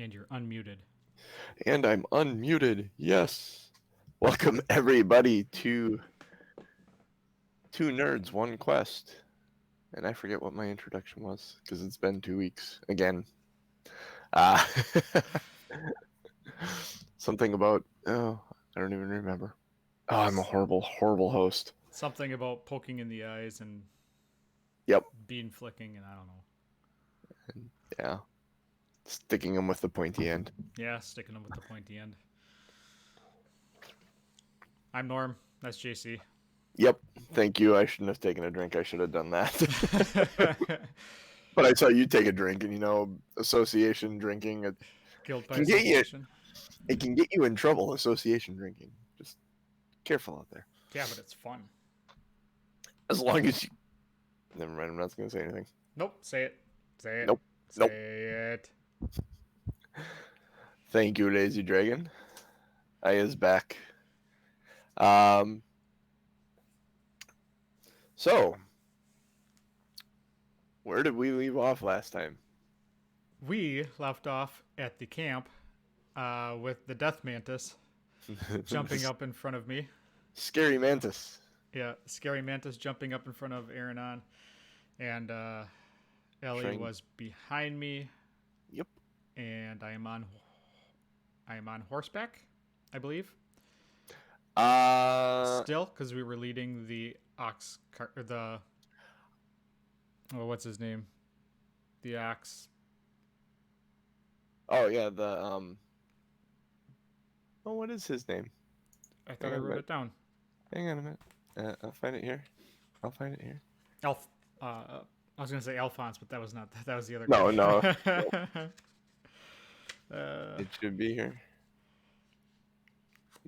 And you're unmuted. And I'm unmuted. Yes. Welcome everybody to Two Nerds, One Quest. And I forget what my introduction was because it's been 2 weeks again. Uh, something about I don't even remember. Oh, I'm a horrible, horrible host. Something about poking in the eyes and Yep. bean flicking, and I don't know. And, yeah. Sticking them with the pointy end. Yeah, sticking them with the pointy end. I'm Norm. That's JC. Yep. Thank you. I shouldn't have taken a drink. I should have done that. But I saw you take a drink, and association drinking Guilt by can get you. association. It can get you in trouble. Association drinking. Just careful out there. Yeah, but it's fun. As long as you. Never mind. I'm not going to say anything. Nope. Say it. Say it. Nope. Say Nope. it. Thank you, Lazy Dragon. I is back. So, where did we leave off last time? We left off at the camp with the Death Mantis jumping up in front of me. Scary Mantis. Yeah, Scary Mantis jumping up in front of Aronan. And Elli was behind me. Yep. And I am on horseback, I believe. Still, because we were leading the ox cart, or the what's his name? The ox. Oh yeah, the Oh, what is his name? I thought I wrote it down. Hang on a minute. I'll find it here. I was gonna say Alphonse, but that was not. That was the other No, guy. No. It should be here.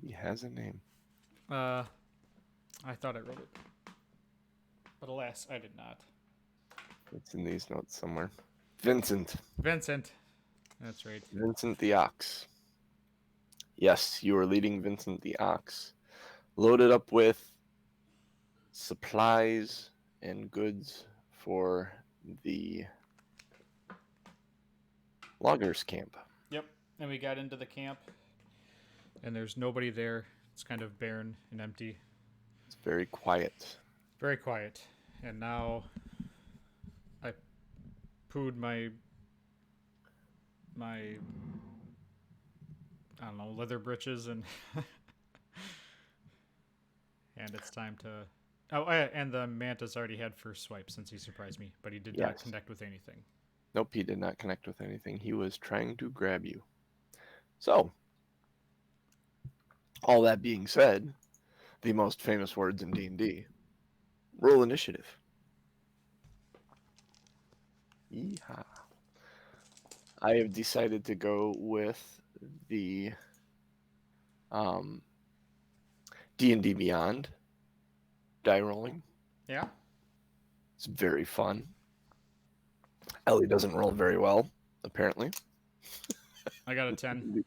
He has a name. I thought I wrote it, but alas, I did not. It's in these notes somewhere. Vincent. That's right. Vincent the Ox. Yes, you are leading Vincent the Ox. Loaded up with supplies and goods for the loggers camp. Yep, and we got into the camp, and there's nobody there. It's kind of barren and empty. It's very quiet. Very quiet. And now I pooed my I don't know, leather breeches, and and it's time to. Oh, and the Mantis already had first swipe since he surprised me, but he did not connect with anything. Nope, he did not connect with anything. He was trying to grab you. So, all that being said, the most famous words in D&D. Roll initiative. Yeehaw. I have decided to go with the D&D Beyond die rolling. Yeah. It's very fun. Ellie doesn't roll very well, apparently. I got a 10.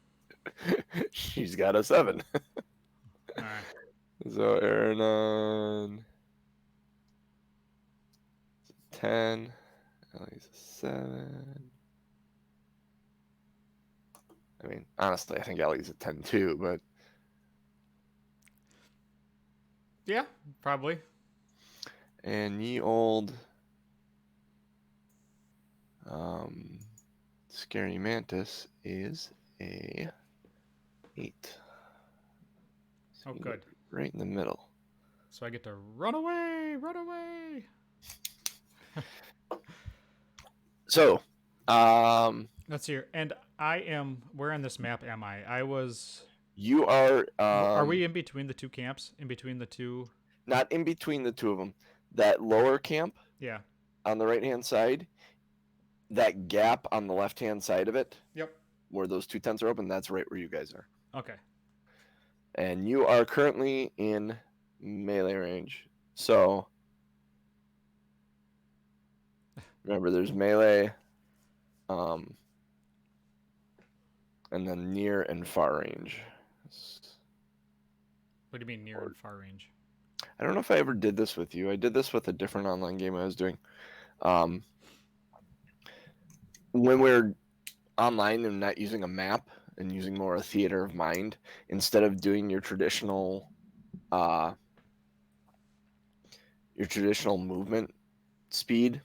She's got a 7. All right. So Aronan 10. Ellie's a 7. I mean, honestly, I think Ellie's a 10 too, but yeah, probably. And ye old Scary Mantis is a 8. So oh, good. Right in the middle. So I get to run away. So, let's hear. And I am. Where on this map am I? I was. You are. Are we in between the two camps? In between the two? Not in between the two of them. That lower camp. Yeah. On the right-hand side, that gap on the left-hand side of it. Yep. Where those two tents are open, that's right where you guys are. Okay. And you are currently in melee range. So, remember, there's melee, and then near and far range. What do you mean near and far range? I don't know if I ever did this with you. I did this with a different online game I was doing. When we're online and not using a map and using more a theater of mind instead of doing your traditional movement speed.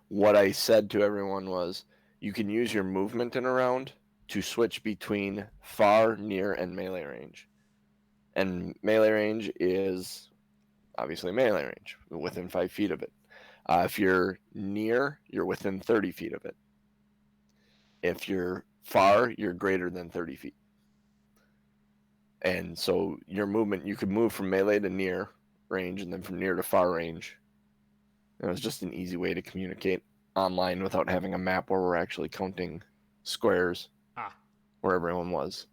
What I said to everyone was, you can use your movement in a round to switch between far, near, and melee range. And melee range is obviously melee range, within 5 feet of it. If you're near, you're within 30 feet of it. If you're far, you're greater than 30 feet. And so your movement, you could move from melee to near range and then from near to far range. And it was just an easy way to communicate online without having a map where we're actually counting squares where everyone was.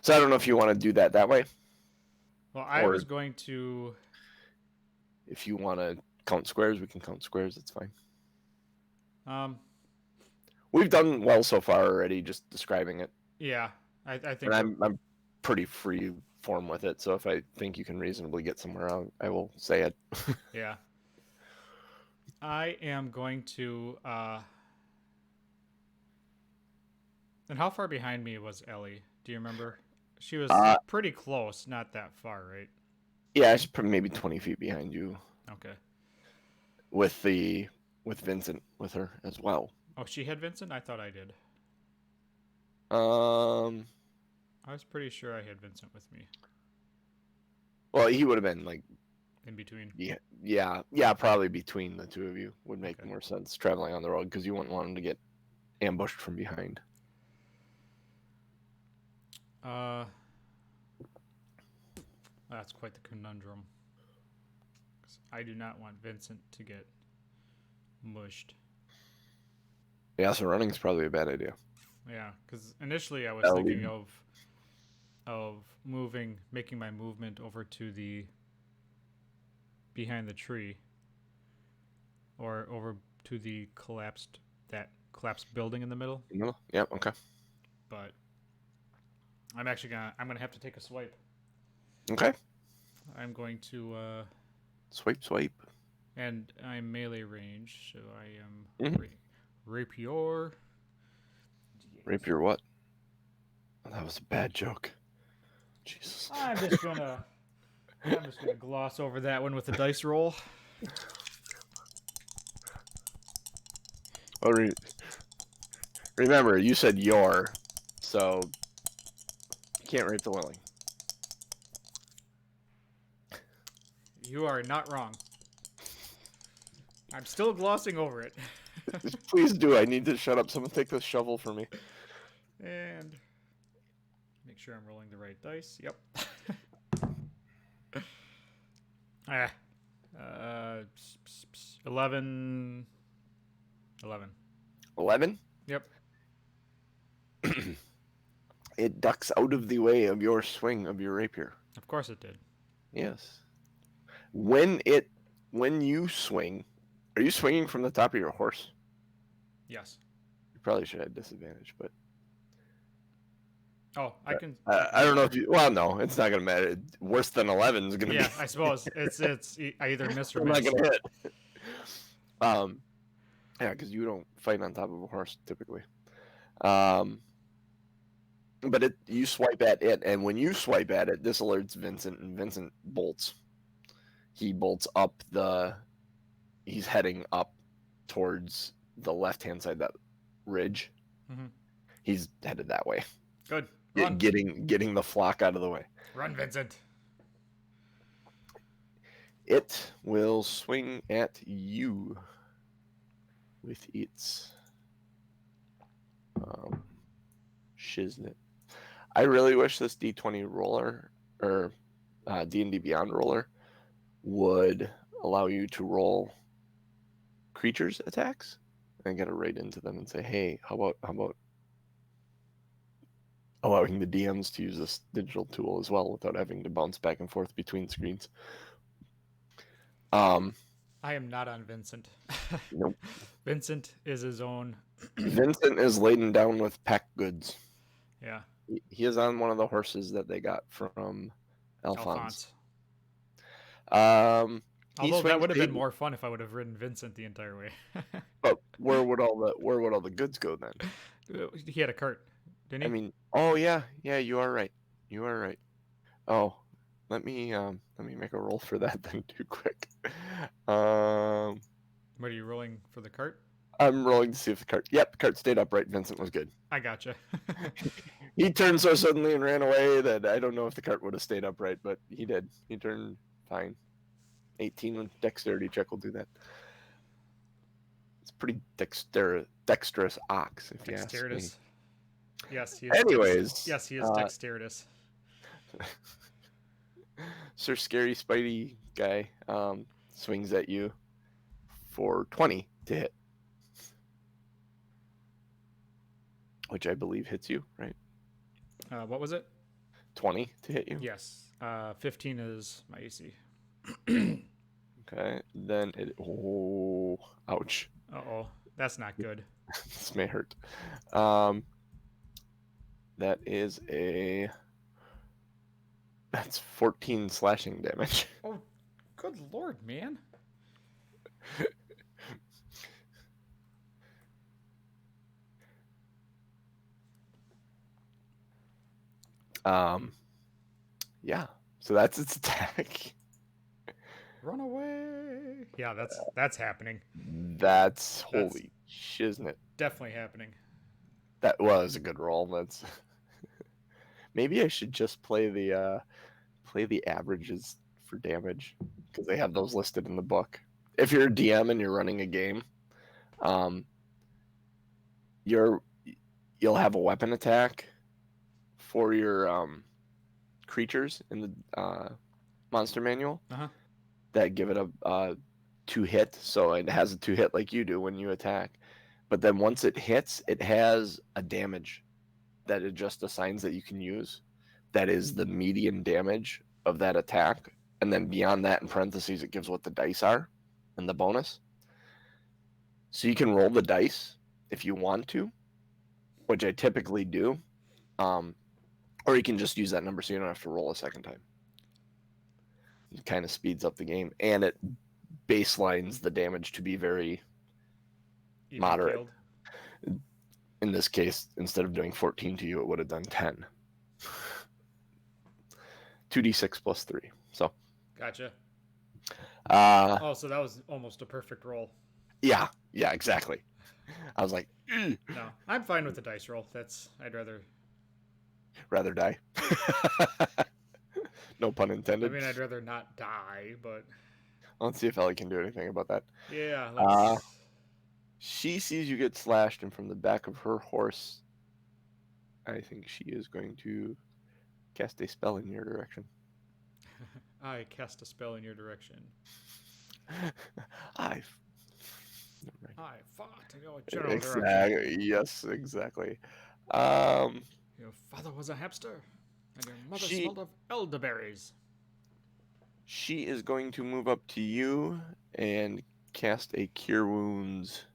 So I don't know if you want to do that way. Well, I was going to... If you want to count squares, we can count squares. It's fine. We've done well so far already, just describing it. Yeah, I think... And I'm pretty free form with it, so if I think you can reasonably get somewhere, I will say it. Yeah. I am going to... And how far behind me was Ellie? Do you remember? She was pretty close, not that far, right? Yeah, she's maybe 20 feet behind you. Okay. With Vincent with her as well. Oh, she had Vincent? I thought I did. I was pretty sure I had Vincent with me. Well, he would have been like in between. Yeah, probably between the two of you would make more sense traveling on the road because you wouldn't want him to get ambushed from behind. That's quite the conundrum. I do not want Vincent to get mushed. Yeah, so running's probably a bad idea. Yeah, because initially I was thinking of making my movement over to the behind the tree, or over to the collapsed building in the middle. Yeah, okay. But I'm gonna have to take a swipe. Okay. I'm going to swipe. And I'm melee range, so I am rapier. Rapier what? Oh, that was a bad joke. Jesus. I'm just gonna gloss over that one with the dice roll. Oh, remember, you said your, so you can't rape the willing. You are not wrong. I'm still glossing over it. Please do. I need to shut up. Someone take this shovel for me. And make sure I'm rolling the right dice. Yep. 11. 11? Yep. It ducks out of the way of your swing of your rapier. Of course it did. Yes. When you swing, are you swinging from the top of your horse? Yes. You probably should have disadvantage, but... Oh, I can... I don't know if you... Well, no, it's not going to matter. Worse than 11 is going to be... Yeah, I suppose. It's I either miss or I'm miss. not going to hit. Yeah, because you don't fight on top of a horse, typically. But you swipe at it, and when you swipe at it, this alerts Vincent, and Vincent bolts. He bolts up he's heading up towards the left-hand side of that ridge. Mm-hmm. He's headed that way. Good. Run. Getting the flock out of the way. Run, Vincent. It will swing at you with its shiznit. I really wish this D20 roller or D&D Beyond roller would allow you to roll creatures attacks and get a raid into them and say, hey, how about allowing the DMs to use this digital tool as well without having to bounce back and forth between screens. I am not on Vincent. Nope. Vincent is his own. Vincent is laden down with packed goods. Yeah. He is on one of the horses that they got from Alphonse. Although that would have been more fun if I would have ridden Vincent the entire way. But where would all the goods go then? He had a cart, didn't he? I mean, oh yeah, you are right. You are right. Oh, let me make a roll for that then too quick. What are you rolling for the cart? I'm rolling to see if the cart. Yep, the cart stayed upright. Vincent was good. I gotcha. He turned so suddenly and ran away that I don't know if the cart would have stayed upright, but he did. He turned fine. 18 with dexterity check will do that. It's pretty dexterous ox, if you ask me. Yes, he is. Anyways, yes, he is dexterous. Sir Scary Spidey guy swings at you for 20 to hit, which I believe hits you, right? What was it? 20 to hit you. Yes. 15 is my AC. Okay, then it. Oh, ouch. Uh-oh, that's not good. This may hurt. That is that's 14 slashing damage. Oh, good lord, man. Yeah. So that's its attack. Run away. Yeah, that's happening. That's holy shiznit. Definitely happening. That was a good roll. That's maybe I should just play the averages for damage because they have those listed in the book. If you're a DM and you're running a game, you'll have a weapon attack for your creatures in the monster manual that give it a 2 hit, so it has a 2 hit like you do when you attack. But then once it hits, it has a damage that it just assigns that you can use. That is the median damage of that attack, and then beyond that, in parentheses, it gives what the dice are and the bonus. So you can roll the dice if you want to, which I typically do, or you can just use that number so you don't have to roll a second time. It kind of speeds up the game, and it baselines the damage to be very moderate. Killed. In this case, instead of doing 14 to you, it would have done 10. 2d6 plus 3. So. Gotcha. So that was almost a perfect roll. Yeah, exactly. I was like, no, I'm fine with the dice roll. I'd rather die. No pun intended. I mean, I'd rather not die, but let's see if Ellie can do anything about that. Yeah. She sees you get slashed, and from the back of her horse, I think she is going to cast a spell in your direction. I cast a spell in your direction. I fought in your general direction. Yes, exactly. Your father was a hamster, and your mother smelled of elderberries. She is going to move up to you and cast a Cure Wounds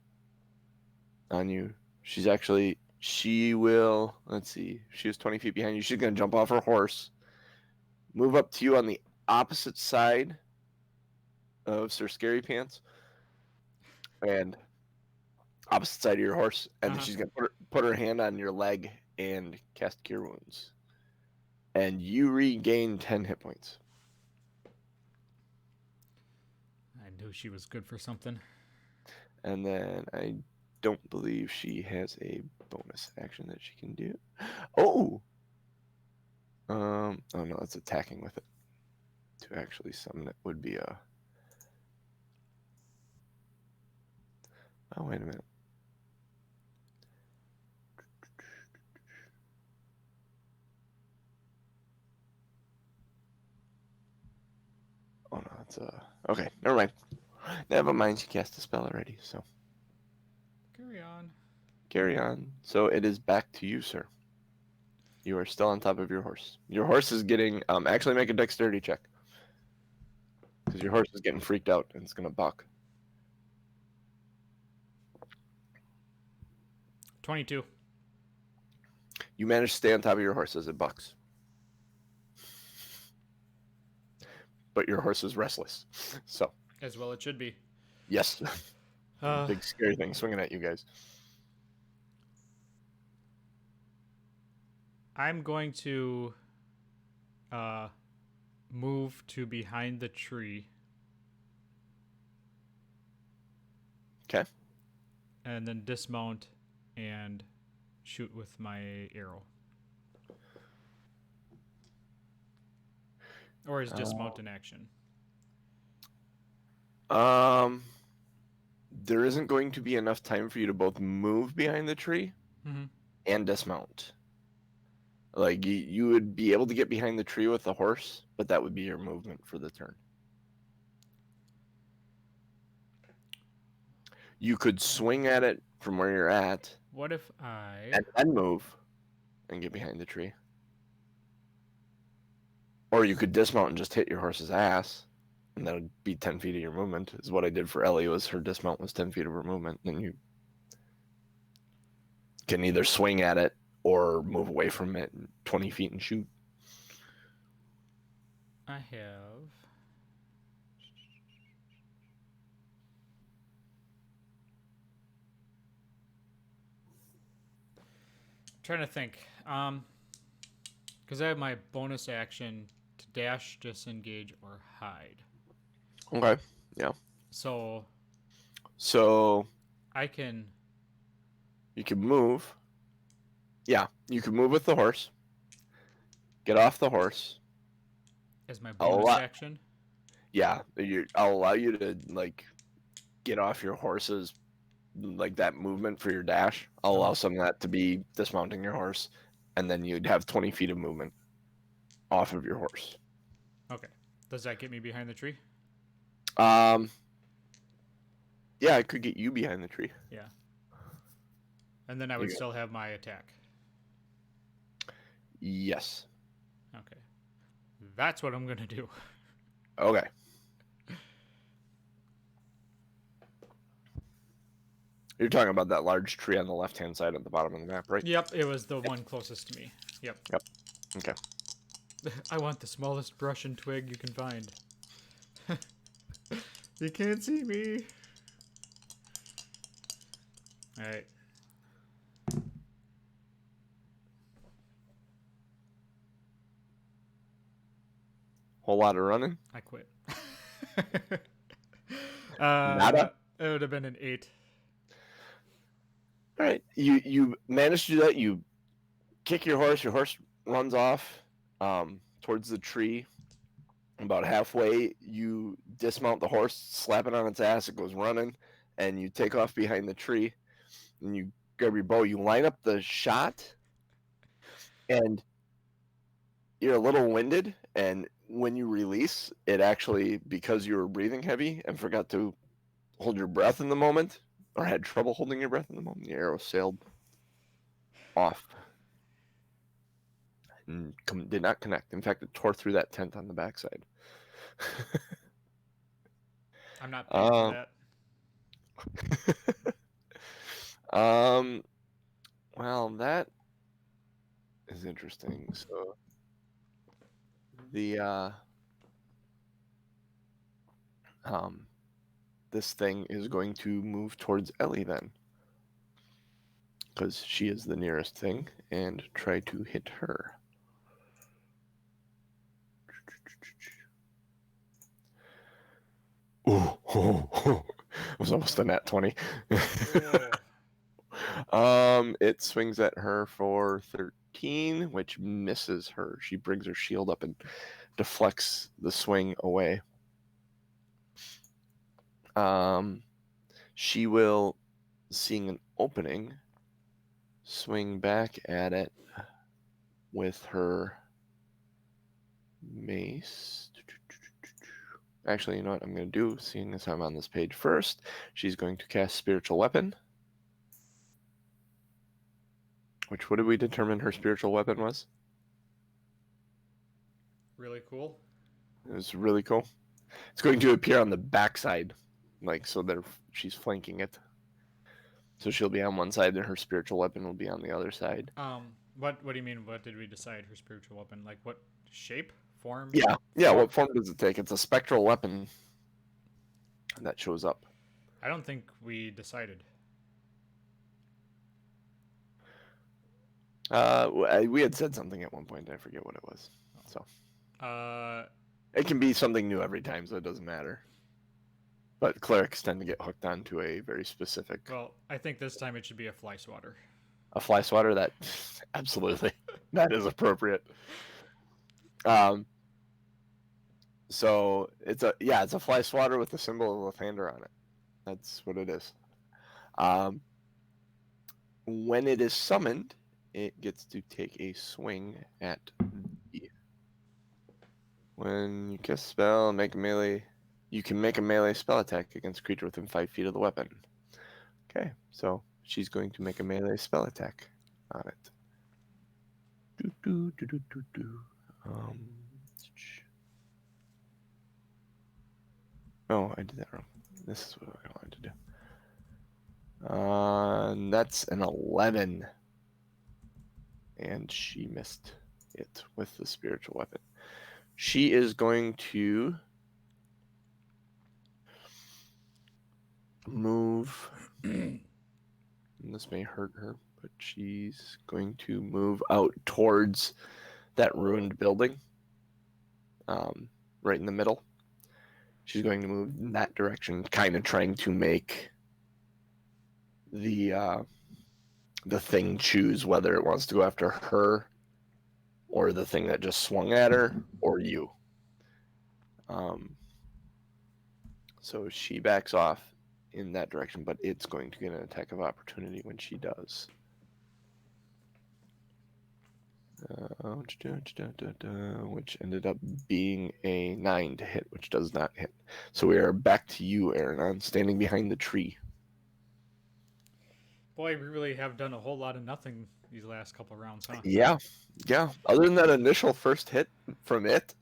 on you. She will, let's see, she is 20 feet behind you. She's going to jump off her horse, move up to you on the opposite side of Sir Scary Pants, and opposite side of your horse, and then she's going to put her hand on your leg and cast Cure Wounds. And you regain 10 hit points. I knew she was good for something. And then I don't believe she has a bonus action that she can do. Oh no, it's attacking with it. To actually summon it would be a. Oh, wait a minute. Oh no, it's okay. Never mind. Never mind. She cast a spell already. So. Carry on. So it is back to you, sir. You are still on top of your horse. Your horse is getting. Actually, make a dexterity check. Because your horse is getting freaked out and it's gonna buck. 22. You manage to stay on top of your horse as it bucks. But your horse is restless. So. As well it should be. Yes. Uh, Big scary thing swinging at you guys. I'm going to move to behind the tree. Okay. And then dismount and shoot with my arrow. Or is dismount in action? There isn't going to be enough time for you to both move behind the tree and dismount. Like you would be able to get behind the tree with the horse, but that would be your movement for the turn. You could swing at it from where you're at. What if I... And then move and get behind the tree. Or you could dismount and just hit your horse's ass. And that would be 10 feet of your movement, is what I did for Ellie. Was her dismount was 10 feet of her movement. Then you can either swing at it or move away from it 20 feet and shoot. I have... trying to think. Because I have my bonus action to dash, disengage, or hide. Okay. Yeah. So I can... You can move. Yeah, you can move with the horse. Get off the horse. As my bonus action? Yeah, I'll allow you to get off your horse's that movement for your dash. I'll allow some of that to be dismounting your horse, and then you'd have 20 feet of movement off of your horse. Okay. Does that get me behind the tree? Yeah, it could get you behind the tree. Yeah. And then I would still have my attack. Yes. Okay. That's what I'm going to do. Okay. You're talking about that large tree on the left-hand side at the bottom of the map, right? Yep, it was the one closest to me. Yep. Okay. I want the smallest brush and twig you can find. You can't see me. All right. Whole lot of running. I quit. Nada? It would have been an 8. All right. You manage to do that. You kick your horse. Your horse runs off towards the tree. About halfway, you dismount the horse, slap it on its ass. It goes running, and you take off behind the tree. And you grab your bow. You line up the shot, and you're a little winded. And when you release, it actually, because you were breathing heavy and forgot to hold your breath in the moment, or had trouble holding your breath in the moment, the arrow sailed off and did not connect. In fact, it tore through that tent on the backside. I'm not paying for that. Well, that is interesting. So the this thing is going to move towards Ellie then, because she is the nearest thing, and try to hit her. Ooh, it was almost a nat 20. It swings at her for 13, which misses her. She brings her shield up and deflects the swing away. She will, seeing an opening, swing back at it with her mace. Actually, you know what I'm going to do, seeing as I'm on this page first, she's going to cast Spiritual Weapon. Which, what did we determine her spiritual weapon was? Really cool. It was really cool. It's going to appear on the backside, so she's flanking it. So she'll be on one side, and her spiritual weapon will be on the other side. What do you mean? What did we decide? Her spiritual weapon, like what shape, form? Yeah. What form does it take? It's a spectral weapon that shows up. I don't think we decided. We had said something at one point. I forget what it was. So Uh, it can be something new every time, so it doesn't matter. But clerics tend to get hooked onto a very specific. well, I think this time it should be a Flyswatter. A Flyswatter, that absolutely, that is appropriate. So it's a Flyswatter with the symbol of Lothander on it. That's what it is. When it is summoned, it gets to take a swing at the. When you cast a spell, make a melee. You can make a melee spell attack against a creature within 5 feet of the weapon. Okay, so she's going to make a melee spell attack on it. Oh, I did that wrong. This is what I wanted to do. And that's an 11. And she missed it with the spiritual weapon. She is going to move. This may hurt her, but she's going to move out towards that ruined building, right in the middle. She's going to move in that direction, kind of trying to make the thing choose whether it wants to go after her or the thing that just swung at her or you. So she backs off in that direction, but it's going to get an attack of opportunity when she does. Which ended up being a 9 to hit, which does not hit. So we are back to you, Aronan, standing behind the tree. Boy, we really have done a whole lot of nothing these last couple rounds, huh? Yeah. Other than that initial first hit from it,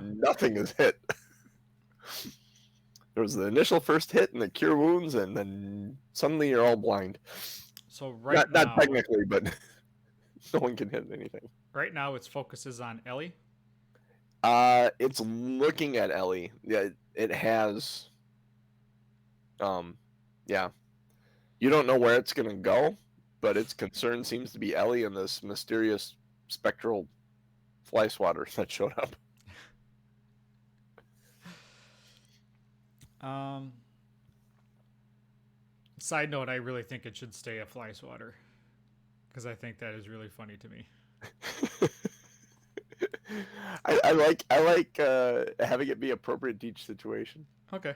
nothing is hit. There was the initial first hit and the cure wounds, and then suddenly you're all blind. So now, not technically, but no one can hit anything. Right now, its focus is on Elli. It's looking at Elli. Yeah, it has. Yeah. You don't know where it's gonna go, but its concern seems to be Elli and this mysterious spectral Flyswatter that showed up. Side note, I really think it should stay a Flyswatter, because I think that is really funny to me. I like having it be appropriate to each situation. Okay.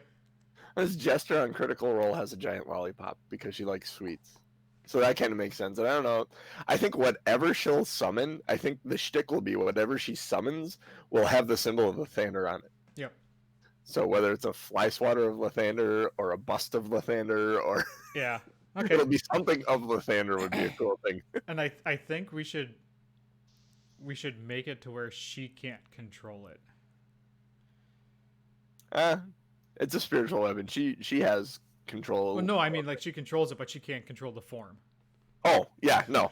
This Jester on Critical Role has a giant lollipop because she likes sweets. So that kind of makes sense. And I don't know. I think whatever she'll summon, I think the shtick will be whatever she summons will have the symbol of Lothander on it. Yep. So whether it's a Flyswatter of Lothander or a bust of Lothander or yeah, okay, it'll be something of Lothander would be a cool thing. And I think we should make it to where she can't control it. It's a spiritual weapon. She has control. Well, no, I mean like she controls it, but she can't control the form. Oh yeah, no.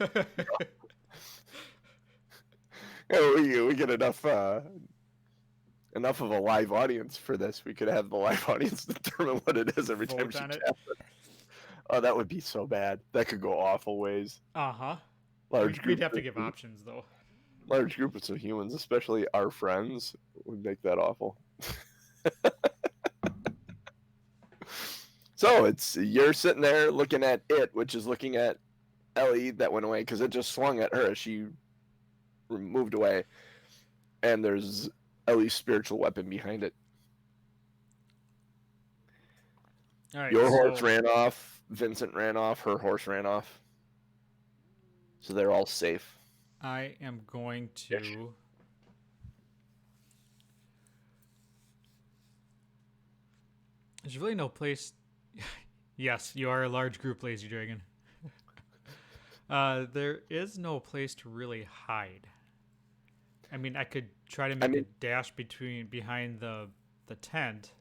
Yeah, we get enough of a live audience for this. We could have the live audience determine what it is every time she casts it. Oh, that would be so bad. That could go awful ways. We'd have to give options though. Large groups of humans, especially our friends, would make that awful. So you're sitting there looking at it, which is looking at Elli that went away because it just swung at her as she moved away, and there's Ellie's spiritual weapon behind it. All right, your horse ran off. Vincent ran off. Her horse ran off. So they're all safe. I am going to. There's really no place. Yes, you are a large group, Lazy Dragon. There is no place to really hide. I mean, I could try to make a dash behind the tent.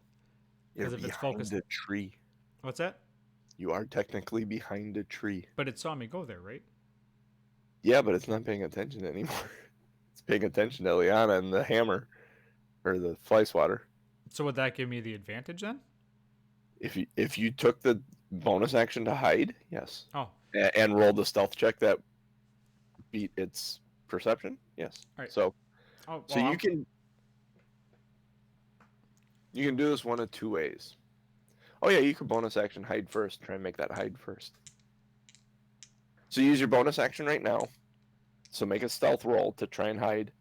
Because if it's focused. Behind a tree. What's that? You are technically behind a tree. But it saw me go there, right? Yeah, but it's not paying attention anymore. It's paying attention to Liana and the hammer, or the Flyswatter. So would that give me the advantage then? If you took the bonus action to hide, yes, Oh, and rolled a stealth check that beat its perception, yes. all right. So Oh, so well, you can do this one of two ways. Oh yeah, you could bonus action hide first. Try and make that hide first. So use your bonus action right now. So make a stealth roll to try and hide.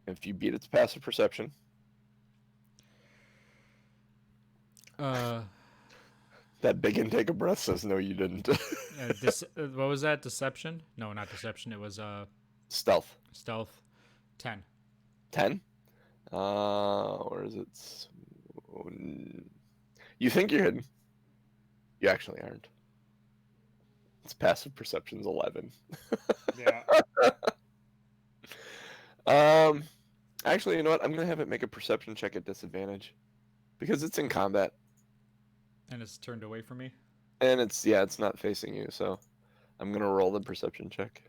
If you beat its passive perception, uh, that big intake of breath says no, you didn't. what was that? Deception? No, not deception. It was Stealth. stealth. 10. 10? Or is it? You think you're hidden. You actually aren't. Its passive perception's 11. Yeah. Actually, you know what? I'm gonna have it make a perception check at disadvantage because it's in combat And it's turned away from me. and it's not facing you. So I'm gonna roll the perception check.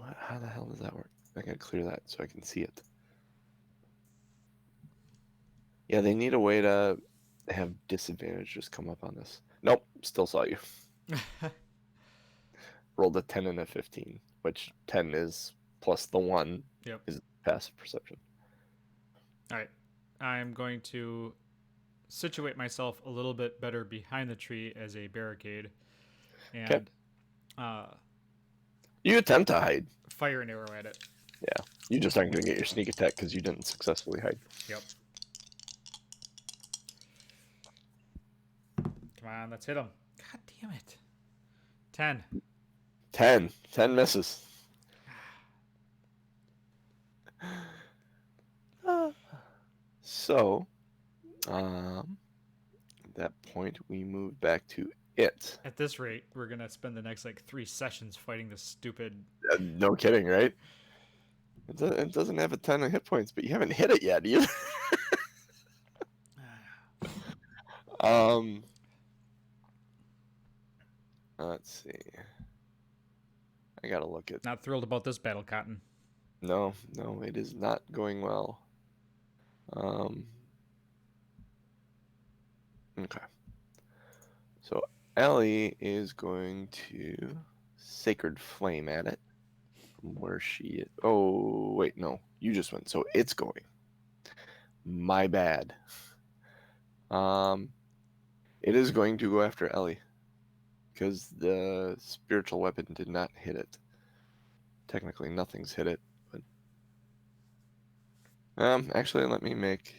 How the hell does that work? I gotta clear that so I can see it. Yeah, they need a way to have disadvantage just come up on this. Nope, still saw you. Rolled a 10 and a 15, which 10 is plus the 1 Yep. is passive perception. All right. I'm going to situate myself a little bit better behind the tree as a barricade and You attempt to hide. fire an arrow at it. Yeah, you just aren't going to get your sneak attack because you didn't successfully hide. Yep. Come on, let's hit him. God damn it. 10. 10 misses. So, at that point, we move back to it. At this rate, we're going to spend the next 3 sessions fighting this stupid... No kidding, right? It doesn't have a ton of hit points, but you haven't hit it yet either. Let's see. I gotta look at. Not thrilled about this battle, Cotton. No, it is not going well. Okay. So Ellie is going to Sacred Flame at it. From where she is. Oh, wait, no. You just went. So it's going. My bad. It is going to go after Ellie. Because the spiritual weapon did not hit it. Technically, nothing's hit it, but actually, let me make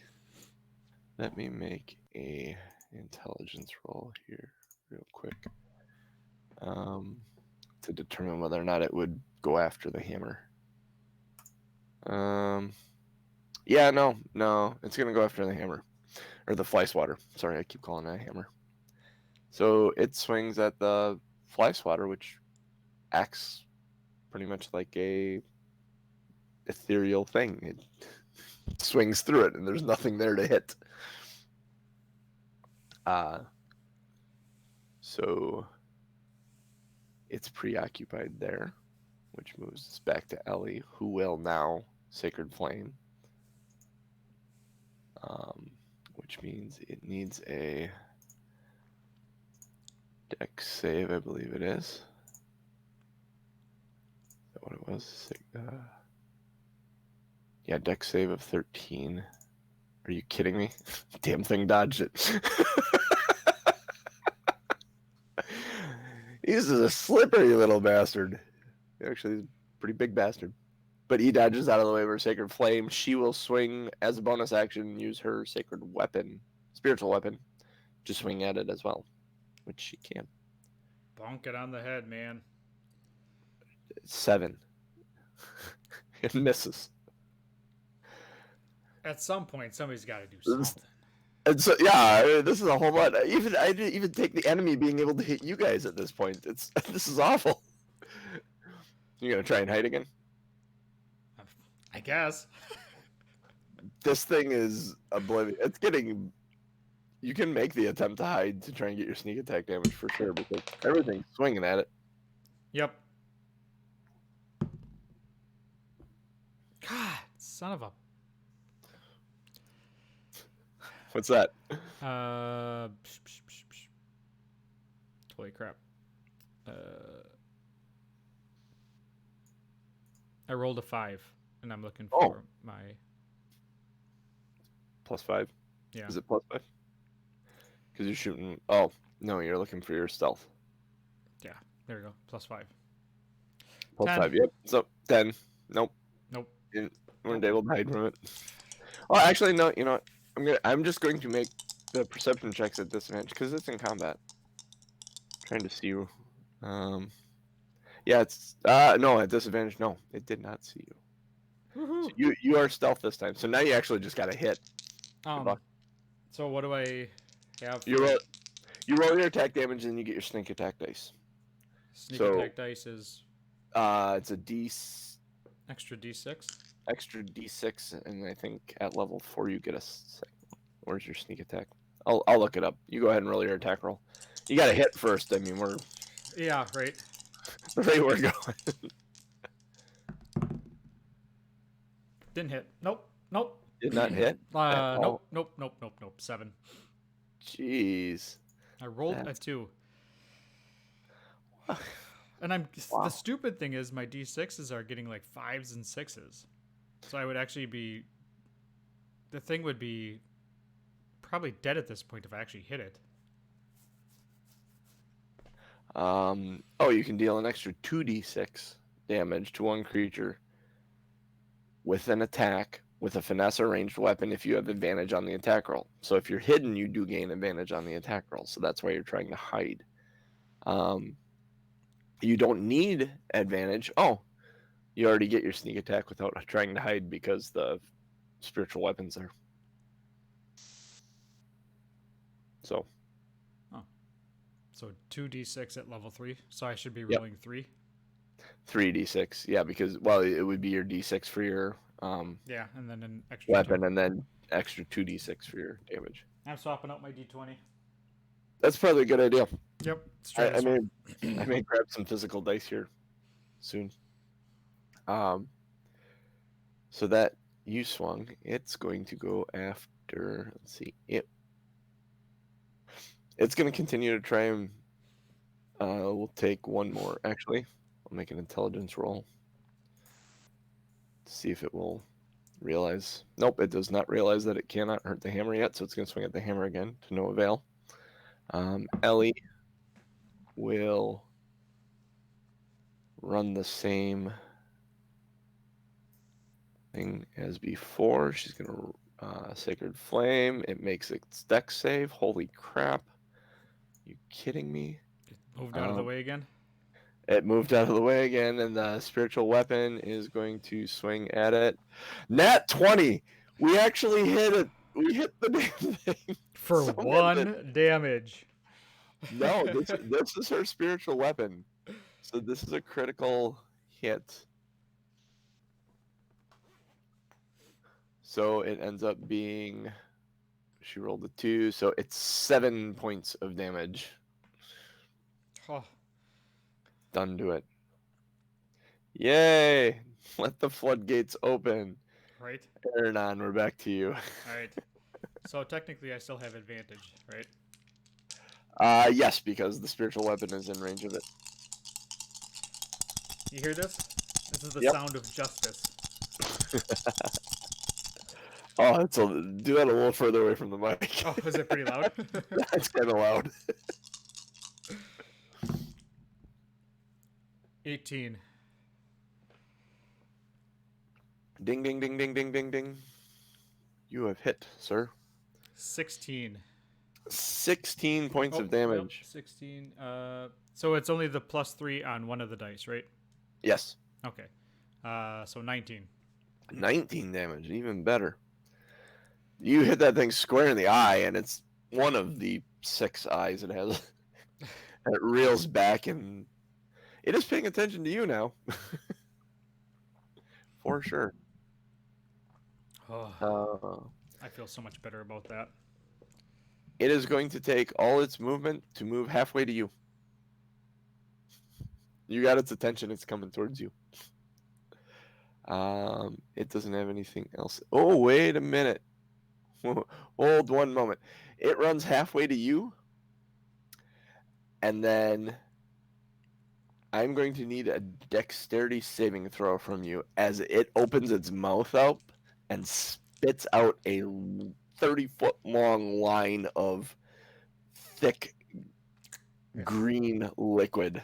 a intelligence roll here real quick, to determine whether or not it would go after the hammer. Yeah, no, it's gonna go after the hammer or the Flyswatter. Sorry, I keep calling it a hammer. So it swings at the Flyswatter, which acts pretty much like a ethereal thing. It swings through it, and there's nothing there to hit. So it's preoccupied there, which moves us back to Ellie, who will now Sacred Flame. Which means it needs a Dex save, I believe it is. Is that what it was? Yeah, Dex save of 13. Are you kidding me? Damn thing dodged it. He's a slippery little bastard. Actually, he's a pretty big bastard. But he dodges out of the way of her Sacred Flame. She will swing as a bonus action, use her Sacred Weapon, Spiritual Weapon, to swing at it as well, which she can. Bonk it on the head, man. 7. It misses. At some point, somebody's got to do something. And so, yeah, this is a whole lot. I didn't even take the enemy being able to hit you guys at this point. This is awful. You gonna try and hide again? I guess. This thing is oblivious. It's getting. You can make the attempt to hide to try and get your sneak attack damage for sure, because everything's swinging at it. Yep. God, son of a. What's that? Holy crap. I rolled a 5, and I'm looking for my. +5. Yeah. Is it +5? Because you're shooting. Oh no, you're looking for your stealth. Yeah. There we go. +5. +5. Yep. So 10. Nope. Nope. You weren't able to hide from it. Well, actually, no. You know what? I'm just going to make the perception checks at disadvantage because it's in combat. Trying to see you. Yeah, it's no at disadvantage. No, it did not see you. Woohoo! So you are stealth this time. So now you actually just got a hit. Good luck. So what do I have? You roll your attack damage and you get your sneak attack dice. Sneak So, attack dice is it's a extra d6. extra d6, and I think at level 4 you get a second. Where's your sneak attack? I'll look it up. You go ahead and roll your attack roll. You got to hit first. I mean, we're Yeah, right. the rate we're going. Didn't hit. Nope. Nope. Did not hit. Nope. 7. Jeez. I rolled a 2. And the stupid thing is my d6s are getting like 5s and 6s. So I would actually be, the thing would be probably dead at this point if I actually hit it. Oh, you can deal an extra 2d6 damage to one creature with an attack with a finesse or ranged weapon if you have advantage on the attack roll. So if you're hidden, you do gain advantage on the attack roll. So that's why you're trying to hide. You don't need advantage. Oh, you already get your sneak attack without trying to hide because the spiritual weapons are. So. So 2d6 at level 3. So I should be rolling 3. 3d6, yeah, because it would be your d6 for your yeah, and then an extra weapon, and then extra 2d6 for your damage. I'm swapping out my d20. That's probably a good idea. Yep. I may grab some physical dice here soon. So that you swung, it's going to go after. Let's see, it's going to continue to try and. We'll take one more. Actually, I'll make an intelligence roll. See if it will realize. Nope, it does not realize that it cannot hurt the hammer yet, so it's going to swing at the hammer again to no avail. Elli will run the same thing as before. She's going to Sacred Flame. It makes its dex save. Holy crap. You kidding me? It moved out of the way again? It moved out of the way again, and the spiritual weapon is going to swing at it. Nat 20! We actually hit it. We hit the damn thing. For 1 damage. No, this is her spiritual weapon. So this is a critical hit. So it ends up being, she rolled a 2, so it's 7 points of damage. Oh. Done to it. Yay! Let the floodgates open. Right. Aronan, we're back to you. Alright. So technically I still have advantage, right? Yes, because the spiritual weapon is in range of it. You hear this? This is the sound of justice. Oh, do that a little further away from the mic. Oh, is it pretty loud? That's kind of loud. 18. Ding, ding, ding, ding, ding, ding, ding. You have hit, sir. 16. 16 points of damage. Yep, 16. So it's only the +3 on one of the dice, right? Yes. Okay. So 19. 19 damage, even better. You hit that thing square in the eye, and it's one of the 6 eyes it has. And it reels back, and it is paying attention to you now. For sure. Oh, I feel so much better about that. It is going to take all its movement to move halfway to you. You got its attention. It's coming towards you. It doesn't have anything else. Oh, wait a minute. Hold one moment. It runs halfway to you, and then I'm going to need a dexterity saving throw from you as it opens its mouth up and spits out a 30-foot long line of thick green liquid.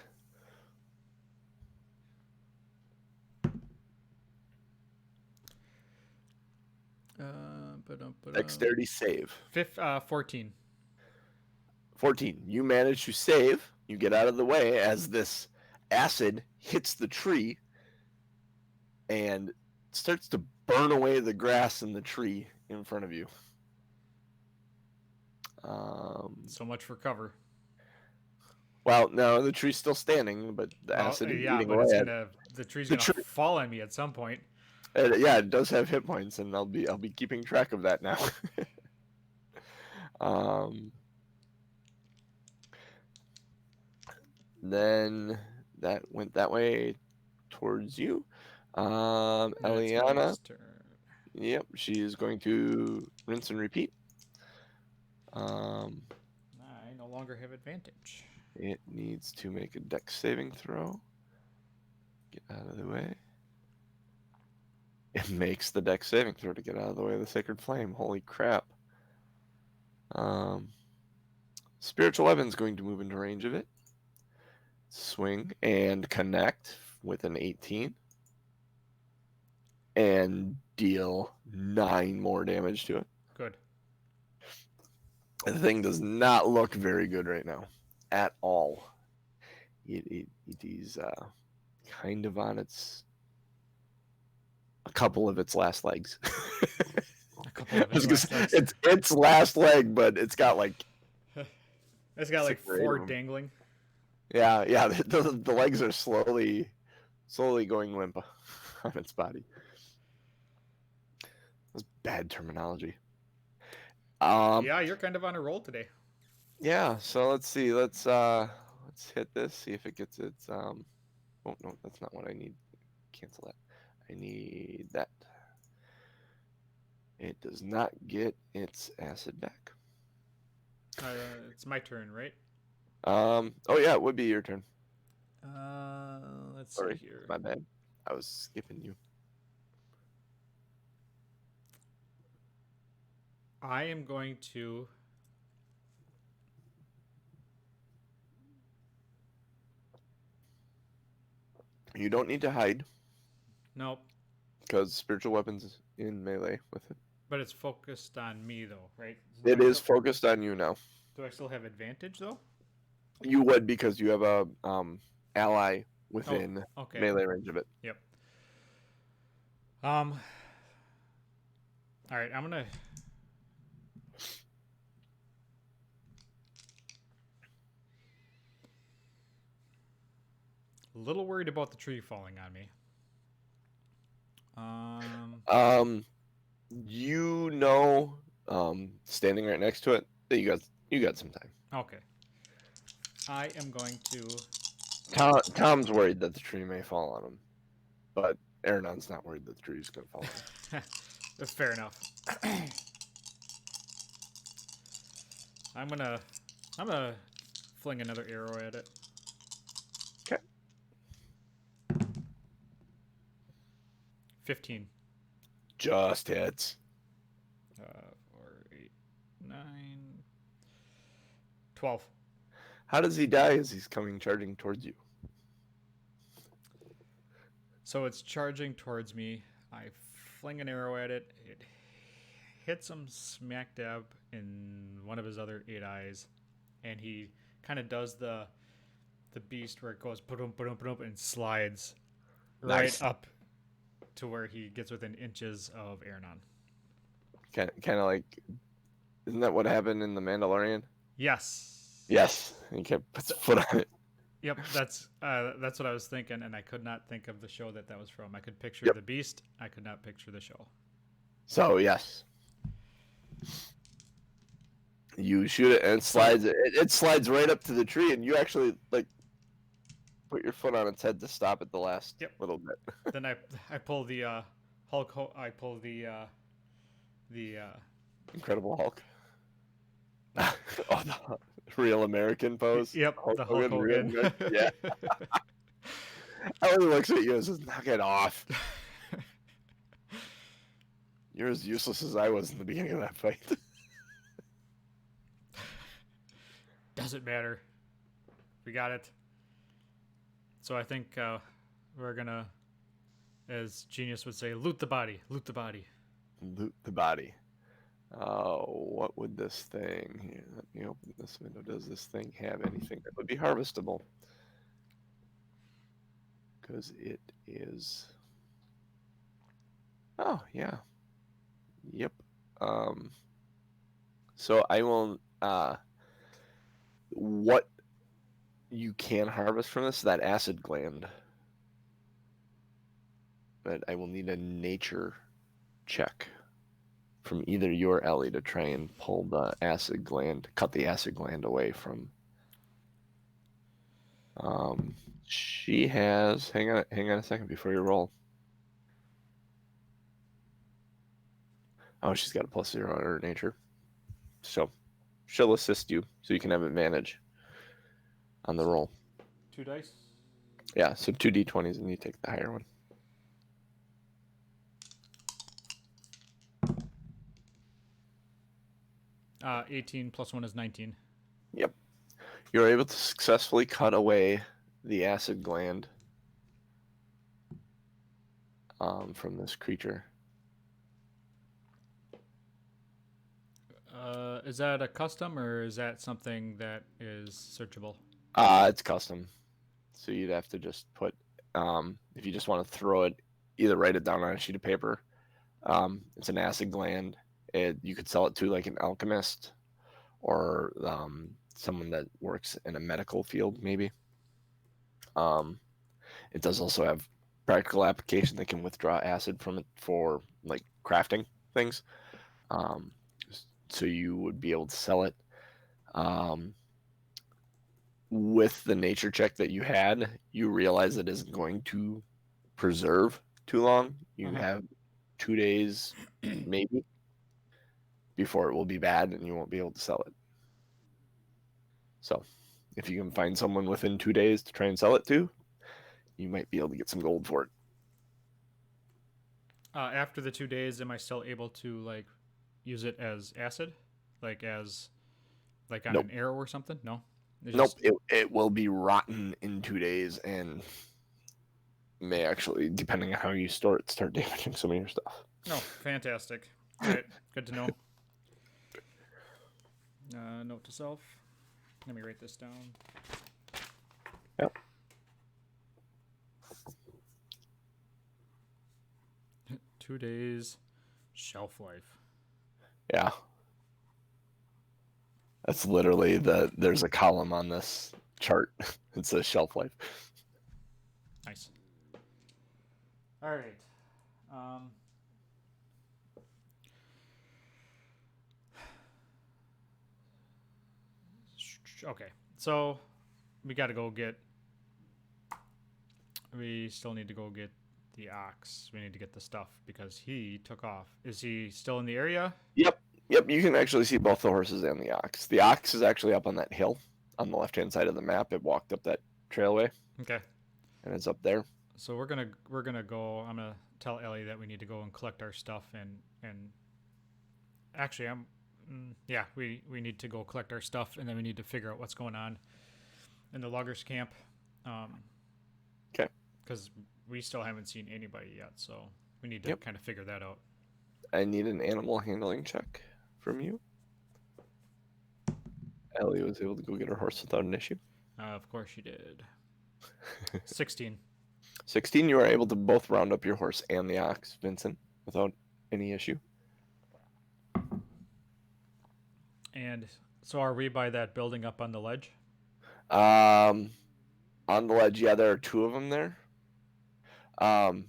Dexterity save. 14. 14. You manage to save. You get out of the way as this acid hits the tree and starts to burn away the grass in the tree in front of you. So much for cover. Well, no, the tree's still standing, but the acid is eating away. The tree's gonna fall on me at some point. Yeah, it does have hit points, and I'll be keeping track of that now. Then that went that way towards you. Eliana. Yep, she is going to rinse and repeat. I no longer have advantage. It needs to make a dex saving throw. Get out of the way. It makes the dex saving throw to get out of the way of the sacred flame. Holy crap. Spiritual Weapon's going to move into range of it. Swing and connect with an 18. And deal 9 more damage to it. Good. The thing does not look very good right now. At all. It is kind of on its... a couple of its last legs. A couple of its last legs. It's its last leg, but it's got like... It's got like 4 dangling. Yeah. The legs are slowly going limp on its body. That's bad terminology. Yeah, you're kind of on a roll today. Yeah, so let's see. Let's hit this, see if it gets its oh no, that's not what I need. Cancel that. I need that. It does not get its acid back. It's my turn, right? Oh yeah, it would be your turn. Let's Sorry, see here. my bad. I was skipping you. I am going to You don't need to hide. Nope. Because spiritual weapons in melee with it. But it's focused on me though, right? It is focused on you now. Do I still have advantage though? You would, because you have a ally within melee range of it. Yep. All right, I'm gonna. A little worried about the tree falling on me. You know, standing right next to it, that you got some time. Okay. I am going to. Tom's worried that the tree may fall on him, but Aronon's not worried that the tree is going to fall on him. That's fair enough. I'm gonna fling another arrow at it. Okay. 15. Just hits. 4, 8, 9, 12. How does he die as he's coming charging towards you? So it's charging towards me. I fling an arrow at it. It hits him smack dab in one of his other 8 eyes, and he kind of does the beast where it goes and slides right up to where he gets within inches of Aronan. Kind of like, isn't that what happened in The Mandalorian? Yes. Yes, he kept puts a foot on it. Yep, that's what I was thinking, and I could not think of the show that was from. I could picture the beast. I could not picture the show. So yes, you shoot it and it slides. It slides right up to the tree, and you actually like put your foot on its head to stop at the last Yep. little bit. Then I pull the I pull the Incredible Hulk. Oh, the real American pose. yep, Hulk the Hulk real Hogan. American. Yeah. Ellie looks at you and says, "Knock it off. You're as useless as I was in the beginning of that fight." Doesn't matter. We got it. So I think we're gonna, as Genius would say, loot the body. Loot the body. Loot the body. Oh, what would this thing? Here, let me open this window. Does this thing have anything that would be harvestable? Because it is. Oh, yeah. Yep. So I will. What you can harvest from this, that acid gland. But I will need a nature check from either you or Ellie to try and pull the acid gland, cut the acid gland away from. She has. Hang on a second before you roll. Oh, she's got a +0 on her nature, so she'll assist you, so you can have advantage on the roll. 2 dice. Yeah, so 2 d20s, and you take the higher one. Uh, 18 plus 1 is 19. Yep. You're able to successfully cut away the acid gland from this creature. Is that a custom or is that something that is searchable? It's custom. So you'd have to just put, if you just want to throw it, either write it down on a sheet of paper. It's an acid gland. You could sell it to like an alchemist or someone that works in a medical field, maybe. It does also have practical application that can withdraw acid from it for like crafting things. So you would be able to sell it. With the nature check that you had, you realize it isn't going to preserve too long. You have 2 days, maybe, before it will be bad and you won't be able to sell it. So if you can find someone within 2 days to try and sell it to, you might be able to get some gold for it. After the 2 days, am I still able to like use it as acid, like as like on Nope. an arrow or something? No. Nope. It will be rotten in 2 days and may actually, depending on how you store it, start damaging some of your stuff. Oh, fantastic! All right, good to know. Note to self. Let me write this down. Yep. 2 days, shelf life. Yeah. That's literally there's a column on this chart. It says shelf life. Nice. All right. Okay, so we got to go get. We still need to go get the ox. We need to get the stuff because he took off. Is he still in the area? Yep. You can actually see both the horses and the ox. The ox is actually up on that hill on the left-hand side of the map. It walked up that trailway. Okay. And it's up there. So we're gonna go. I'm gonna tell Ellie that we need to go and collect our stuff and actually we need to go collect our stuff and then we need to figure out what's going on in the loggers camp. Okay. Because we still haven't seen anybody yet, so we need to kind of figure that out. I need an animal handling check from you. Ellie was able to go get her horse without an issue. Of course she did. 16. 16, you are able to both round up your horse and the ox, Vincent, without any issue. And so are we by that building up on the ledge? On the ledge, yeah, there are 2 of them there. The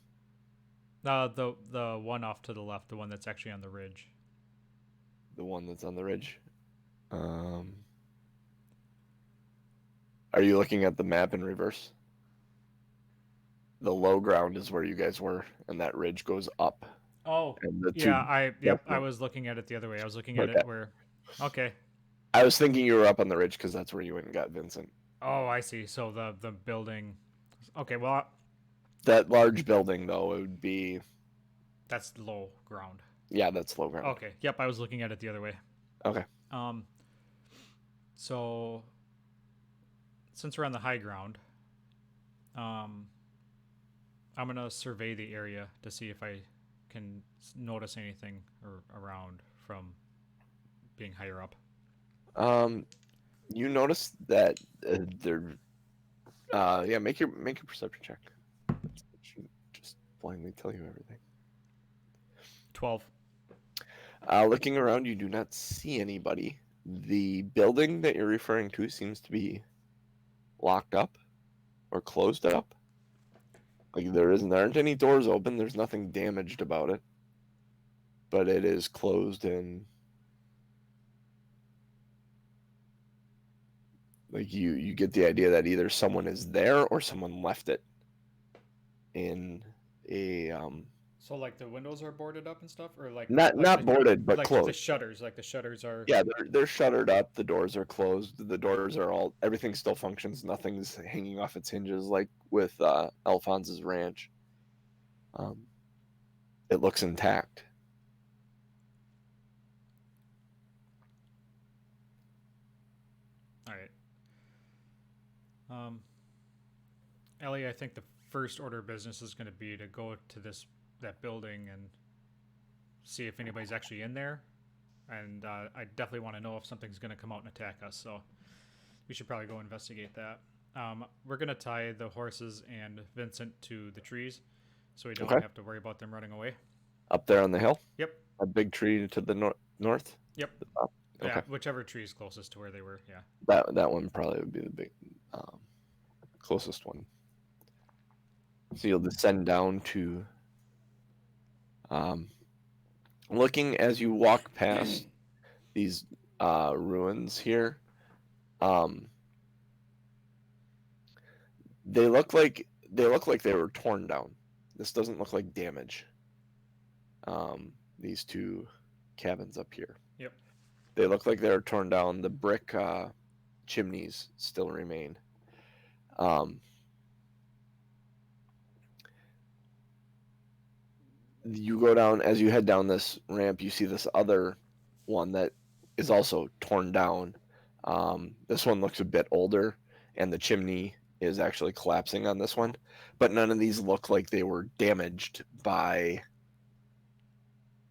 one off to the left, the one that's actually on the ridge. The one that's on the ridge. Are you looking at the map in reverse? the low ground is where you guys were, and that ridge goes up, Oh, and the yeah. two. I was looking at it the other way. I was looking at Okay. it where. Okay. I was thinking you were up on the ridge because that's where you went and got Vincent. Oh, I see. So the building. Okay. Well, That large building, though, it would be. that's low ground. Yeah, that's low ground. Okay. Yep. I was looking at it the other way. Okay. Um. So since we're on the high ground, um, I'm gonna survey the area to see if I can notice anything around from being higher up. Um, you notice that they're. Yeah, make your perception check. It shouldn't just blindly tell you everything. 12. Looking around, you do not see anybody. The building that you're referring to seems to be locked up or closed up. Like there aren't any doors open. There's nothing damaged about it, but it is closed and like you get the idea that either someone is there or someone left it in a So like the windows are boarded up and stuff, or not boarded but like the closed. shutters, like the shutters are. Yeah, they're shuttered up. The doors are closed. The doors are all everything still functions. Nothing's hanging off its hinges like with Alphonse's ranch. Um, it looks intact. All right. Um, Ellie, I think the first order of business is going to be to go to that building and see if anybody's actually in there, and I definitely want to know if something's going to come out and attack us. So we should probably go investigate that. We're going to tie the horses and Vincent to the trees, so we don't Okay. have to worry about them running away. Up there on the hill. Yep. A big tree to the north. Yep. The top? Yeah, Okay. whichever tree is closest to where they were. Yeah. That one probably would be the big closest one. So you'll descend down to looking as you walk past these ruins here. They look like they were torn down. This doesn't look like damage. These two cabins up here. Yep. They look like they're torn down. The brick chimneys still remain. You go down, as you head down this ramp, you see this other one that is also torn down. This one looks a bit older, and the chimney is actually collapsing on this one. But none of these look like they were damaged by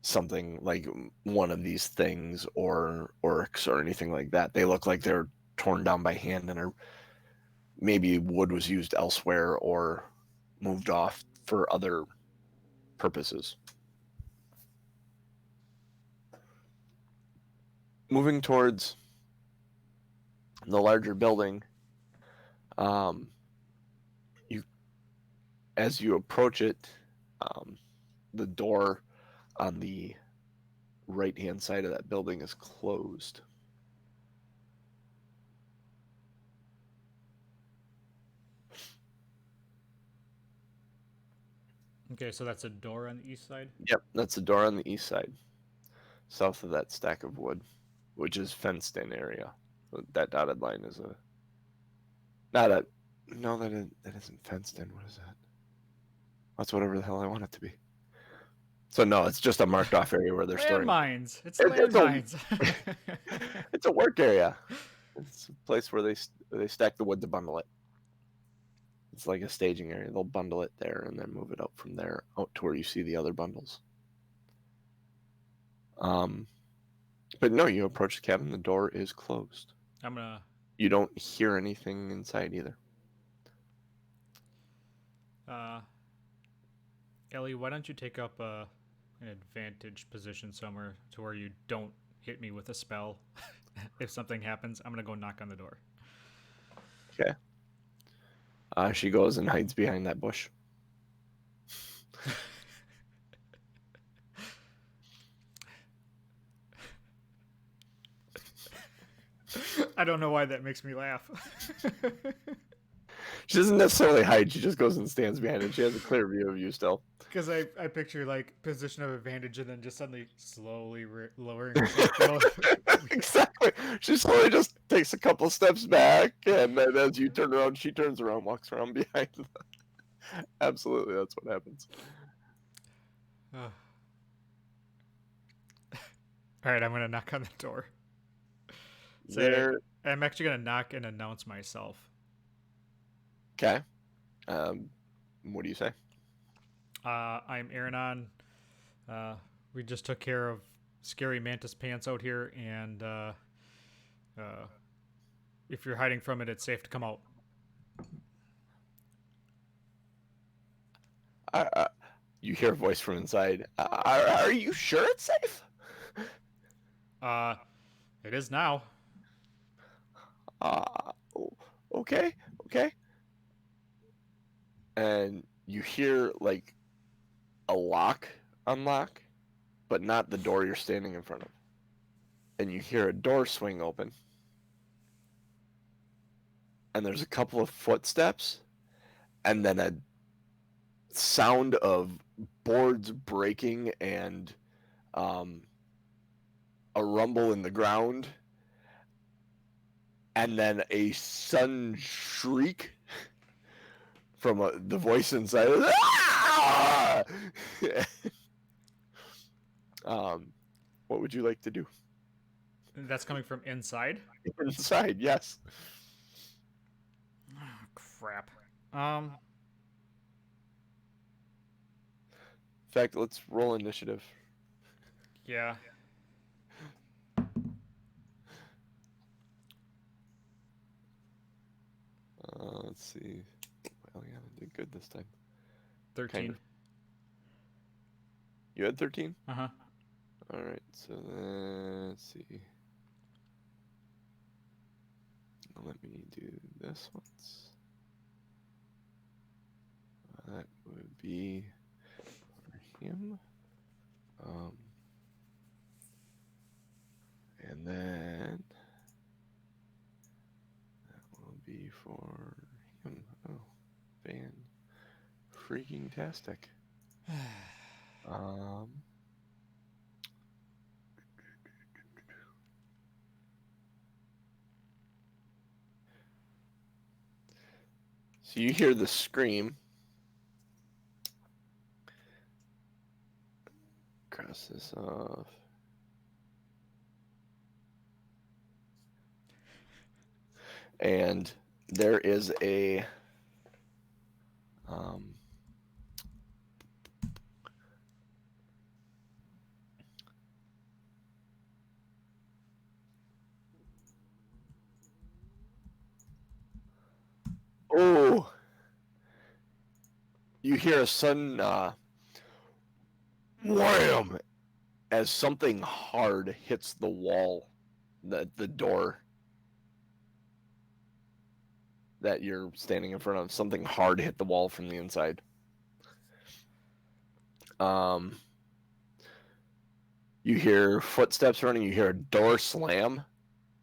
something like one of these things or orcs or anything like that. They look like they're torn down by hand and are maybe wood was used elsewhere or moved off for other purposes. Moving towards the larger building, you as you approach it, the door on the right hand side of that building is closed. Okay, so that's a door on the east side. Yep, that's the door on the east side, south of that stack of wood, which is fenced in area. That dotted line is a not a no that isn't fenced in. What is that? That's whatever the hell I want it to be. So no, it's just a marked off area where they're storing. Landmines. It's It's landmines. It's a work area. It's a place where they stack the wood to bundle it. It's like a staging area. They'll bundle it there and then move it up from there out to where you see the other bundles. But no, you approach the cabin. The door is closed. I'm gonna. You don't hear anything inside either. Ellie, why don't you take up an advantage position somewhere to where you don't hit me with a spell? If something happens, I'm gonna go knock on the door. Okay. She goes and hides behind that bush. I don't know why that makes me laugh. She doesn't necessarily hide. She just goes and stands behind it. She has a clear view of you still. Because I picture like position of advantage and then just suddenly slowly lowering herself. Exactly. She slowly just takes a couple steps back, and then as you turn around, she turns around, walks around behind. Absolutely, that's what happens. All right, I'm gonna knock on the door. Say, I'm actually gonna knock and announce myself. Okay. What do you say? I'm Aronan. We just took care of Scary Mantis pants out here, and if you're hiding from it, it's safe to come out. You hear a voice from inside. Are you sure it's safe? It is now. Okay. And you hear like a lock unlock, but not the door you're standing in front of. And you hear a door swing open. And there's a couple of footsteps, and then a sound of boards breaking and a rumble in the ground, and then a sudden shriek from the voice inside. Ah! What would you like to do? That's coming from inside? Inside, yes. Oh, crap. In fact, let's roll initiative. Yeah. Let's see. Well, yeah, I did good this time. 13. Kind of. You had 13? Uh-huh. All right, so let's see. Let me do this once. That would be for him. And then that will be for him. Oh, fan freaking tastic. So you hear the scream. Cross this off. And there is a oh, you hear a sudden wham as something hard hits the wall, the door that you're standing in front of. Something hard hit the wall from the inside. You hear footsteps running, you hear a door slam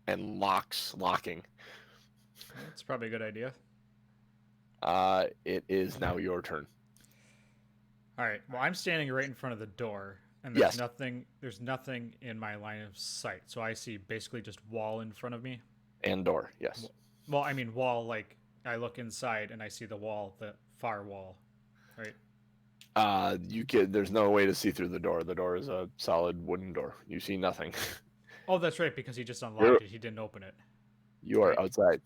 and locking. That's probably a good idea. It is now your turn. All right. Well, I'm standing right in front of the door, and there's nothing. There's nothing in my line of sight, so I see basically just wall in front of me. And door, yes. Well, I mean wall. Like I look inside and I see the wall, the far wall, right? There's no way to see through the door. The door is a solid wooden door. You see nothing. Oh, that's right, because he just unlocked it. He didn't open it. You are outside.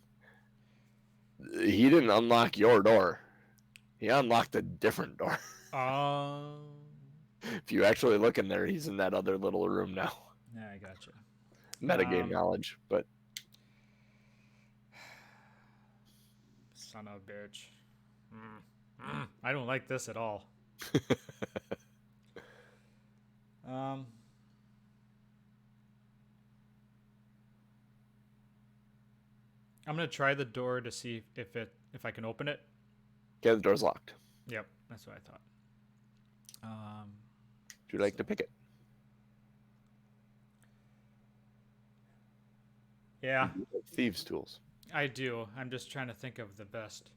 He didn't unlock your door. He unlocked a different door. If you actually look in there, he's in that other little room now. Yeah, I gotcha. Metagame knowledge, but son of a bitch. I don't like this at all. I'm gonna try the door to see if I can open it. Yeah, the door's locked. Yep, that's what I thought. Would you like to pick it? Yeah. Thieves' tools. I do. I'm just trying to think of the best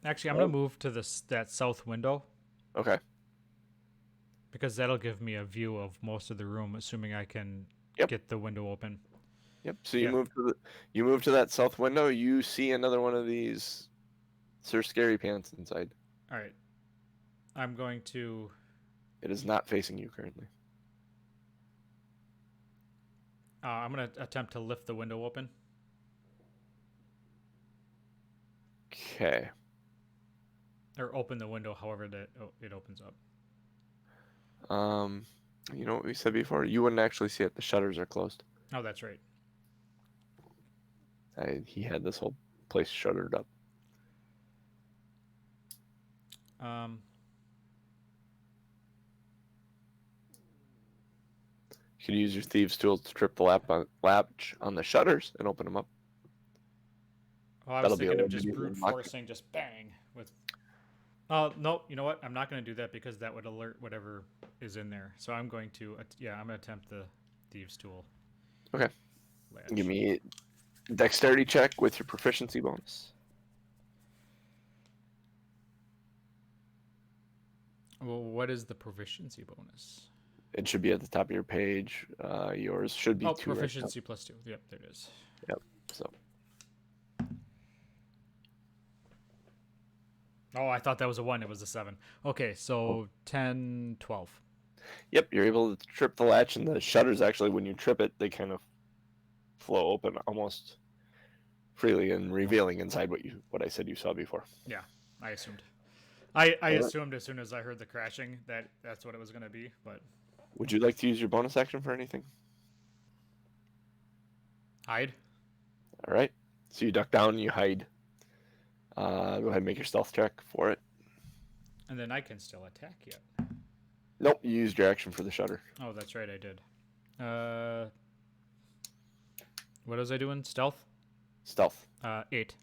Actually, I'm gonna move to that south window Okay. because that'll give me a view of most of the room, assuming I can Yep. get the window open. Yep. So you Yeah. move to that south window. You see another one of these Sir Scary Pants inside. All right. I'm going to. It is not facing you currently. I'm gonna attempt to lift the window open. Okay. Or open the window, however that it opens up. You know what we said before? You wouldn't actually see it. The shutters are closed. Oh, that's right. He had this whole place shuttered up. You could use your thieves' tools to trip the latch on the shutters and open them up. Oh, I was That'll be a thinking of little just bit easier brute to lock. forcing, just bang with. Oh no! You know what? I'm not going to do that because that would alert whatever is in there. So I'm going to. I'm going to attempt the thieves' tool. Okay. Latch. Give me a dexterity check with your proficiency bonus. Well, what is the proficiency bonus? It should be at the top of your page. Yours should be 2. Proficiency plus 2. Yep, there it is. Yep. So. Oh, I thought that was a 1. It was a 7. Okay, so 10, 12. Yep, you're able to trip the latch, and the shutters actually, when you trip it, they kind of flow open almost freely and revealing inside what I said you saw before. Yeah, I assumed. I assumed as soon as I heard the crashing that's what it was going to be, but. Would you like to use your bonus action for anything? Hide. All right. So you duck down and you hide. Go ahead and make your stealth check for it. And then I can still attack yet. Nope, you used your action for the shutter. Oh, that's right, I did. What was I doing? Stealth? Stealth. 8.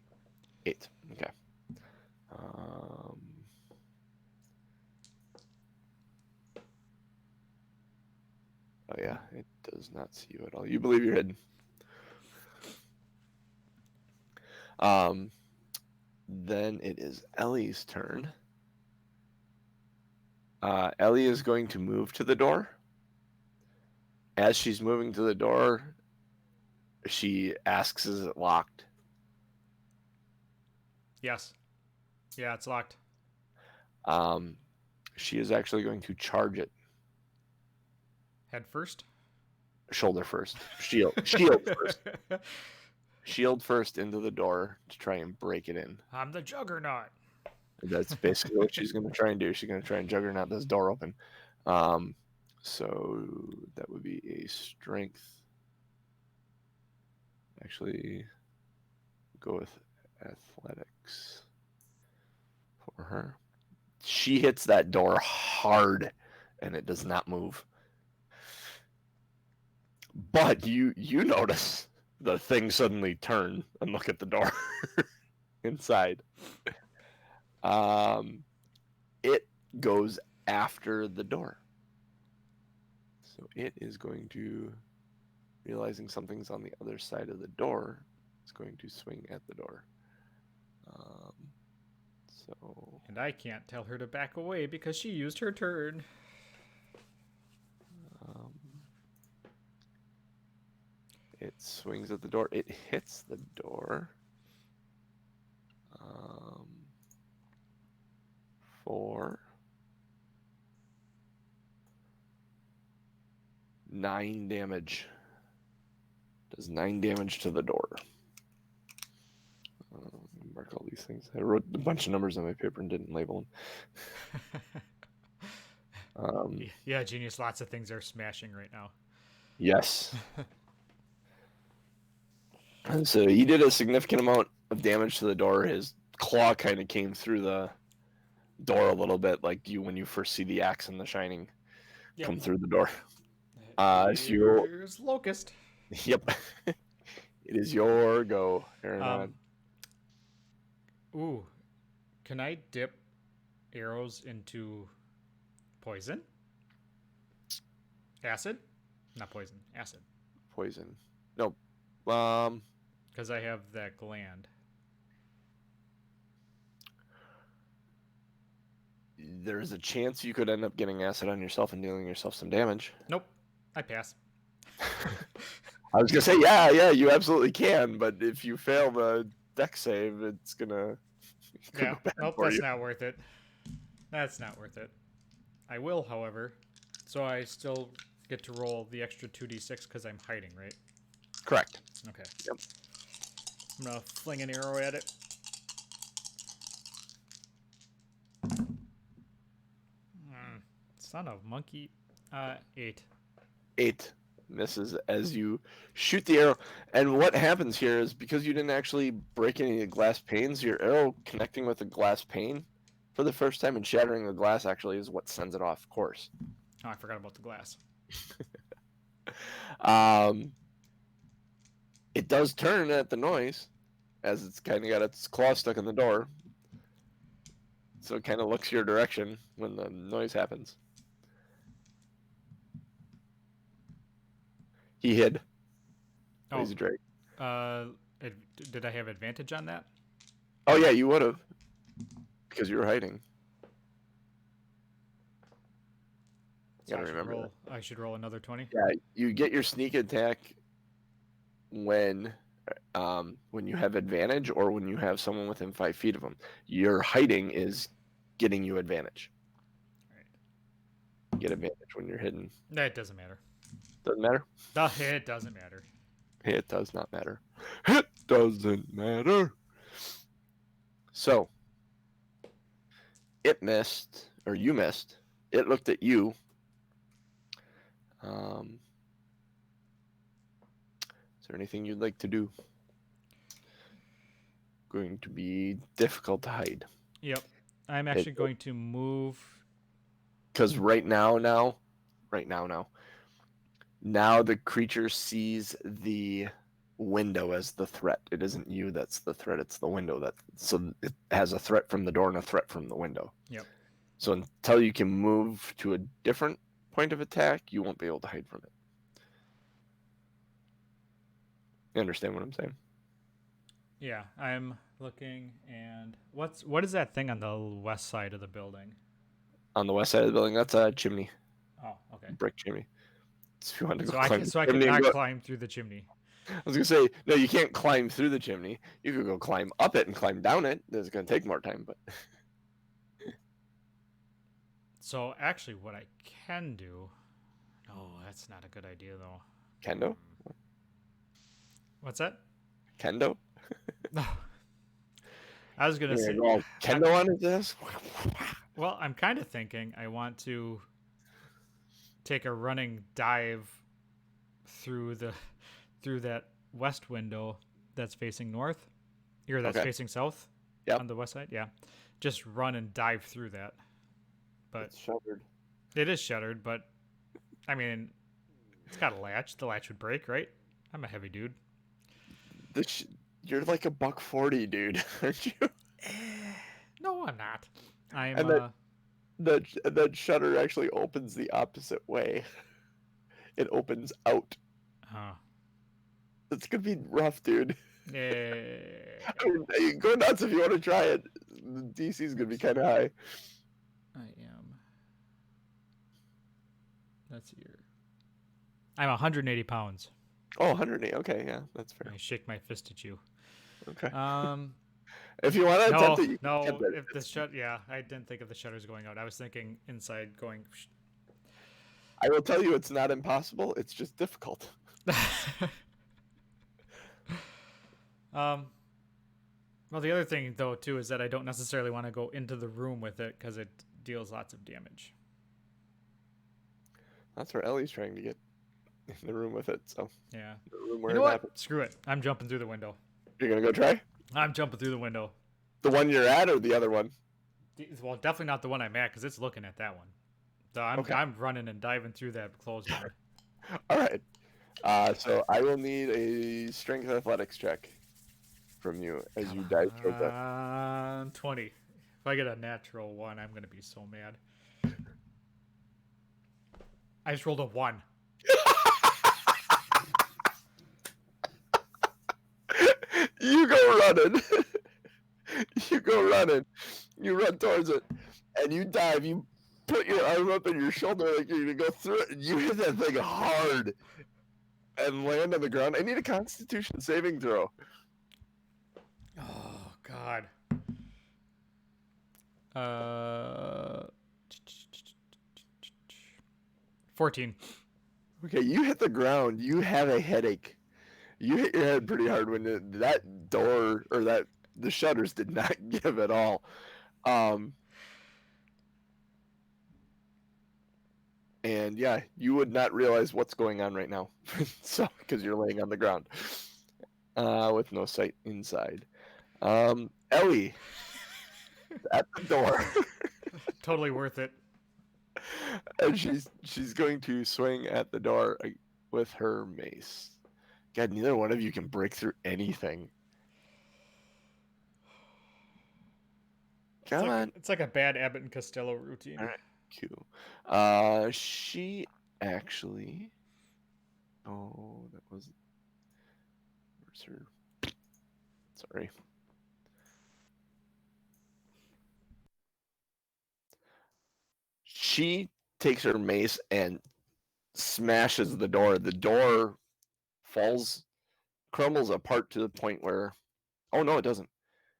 8. Okay. Oh yeah, it does not see you at all. You believe you're hidden. Then it is Ellie's turn. Ellie is going to move to the door. As she's moving to the door, she asks, "Is it locked?" Yes. Yeah, it's locked. She is actually going to charge it. Head first? Shoulder first. Shield first. Shield first into the door to try and break it in. I'm the juggernaut. That's basically what she's going to try and do. She's going to try and juggernaut this door open. So that would be a strength. Actually, go with athletics for her. She hits that door hard, and it does not move. But you notice the thing suddenly turn and look at the door inside. It goes after the door. So it is going to, realizing something's on the other side of the door, it's going to swing at the door. And I can't tell her to back away because she used her turn. It swings at the door. It hits the door. For 9 damage. Does 9 damage to the door. Mark all these things. I wrote a bunch of numbers on my paper and didn't label them. Yeah, genius. Lots of things are smashing right now. Yes. So he did a significant amount of damage to the door. His claw kind of came through the door a little bit, like when you first see the axe in The Shining come through the door. Here's Locust. Yep. It is your go, Aronan. Ooh. Can I dip arrows into poison? Acid? Not poison. Acid. Poison. No. Because I have that gland. there's a chance you could end up getting acid on yourself and dealing yourself some damage. Nope. I pass. I was gonna say, yeah, you absolutely can, but if you fail the deck save, it's gonna Yeah. go bad Nope. for That's you. not worth it. That's not worth it. I will, however. So I still get to roll the extra 2d6 because I'm hiding, right? Correct. Okay. Yep. I'm gonna fling an arrow at it. Son of monkey. 8. 8 misses as you shoot the arrow. And what happens here is because you didn't actually break any of the glass panes, your arrow connecting with the glass pane for the first time and shattering the glass actually is what sends it off course. Oh, I forgot about the glass. It does turn at the noise as it's kind of got its claw stuck in the door. So it kind of looks your direction when the noise happens. He hid. Oh. Lazy Drake. Did I have advantage on that? Oh yeah, you would have. Because you were hiding. So Gotta remember that. I should roll another 20? Yeah, you get your sneak attack when you have advantage or when you have someone within 5 feet of them. Your hiding is getting you advantage. Right. You get advantage when you're hidden. That doesn't matter. Doesn't matter? It doesn't matter. It does not matter. It doesn't matter. So, it missed, or you missed. It looked at you. Is there anything you'd like to do? Going to be difficult to hide. Yep. I'm actually going to move. Because now the creature sees the window as the threat. It isn't you that's the threat, it's the window. So it has a threat from the door and a threat from the window. Yep. So until you can move to a different point of attack, you won't be able to hide from it. You understand what I'm saying? Yeah, I'm looking, and what is that thing on the west side of the building? On the west side of the building, that's a chimney. Oh, okay. Brick chimney. So if you want to So I cannot climb through the chimney. I was gonna say, no, you can't climb through the chimney. You could go climb up it and climb down it. That's gonna take more time, but. So actually, what I can do. Oh, that's not a good idea, though. Kendo? What's that? Kendo? No. I was gonna say. Kendo on his ass? Well, I'm kind of thinking I want to take a running dive through that west window that's facing north, or that's facing south. Yep. On the west side. Yeah, just run and dive through that. But it's shuttered. It is shuttered, but I mean, it's got a latch. The latch would break, right? I'm a heavy dude. You're like $140, dude, aren't you? No, I'm not. And that shutter actually opens the opposite way. It opens out. Huh. It's gonna be rough, dude. Yeah. I mean, go nuts if you want to try it. The DC is gonna be kind of high. I am. Let's see here. I'm 180 pounds. Oh, 180. Okay, yeah, that's fair. I shake my fist at you. Okay. If you want to attempt it, you can attempt it. If the yeah, I didn't think of the shutters going out. I was thinking inside going. I will tell you, it's not impossible. It's just difficult. Well, the other thing though too is that I don't necessarily want to go into the room with it because it deals lots of damage. That's where Ellie's trying to get in the room with it. So yeah, the room where you know it what? happens. Screw it. I'm jumping through the window. You're gonna go try? I'm jumping through the window. The one you're at, or the other one? Well, definitely not the one I'm at because it's looking at that one. So I'm running and diving through that closed one. All right. So I will need a strength athletics check from you as you dive towards that. 20. If I get a natural 1, I'm gonna be so mad. I just rolled a 1. You go running. You go running. You run towards it. and you dive. You put your arm up on your shoulder like you're gonna go through it, and you hit that thing hard and land on the ground. I need a Constitution saving throw. Oh God. Uh, 14. Okay, you hit the ground. You have a headache. You hit your head pretty hard when that door or the shutters did not give at all. And yeah, you would not realize what's going on right now, so because you're laying on the ground with no sight inside. Ellie at the door, Totally worth it. and she's going to swing at the door with her mace. God, neither one of you can break through anything. Come on. It's like a bad Abbott and Costello routine. All right, cool. She actually. Oh, that was. Where's her? Sorry. She takes her mace and smashes the door. The door crumbles apart to the point where. Oh, no, it doesn't.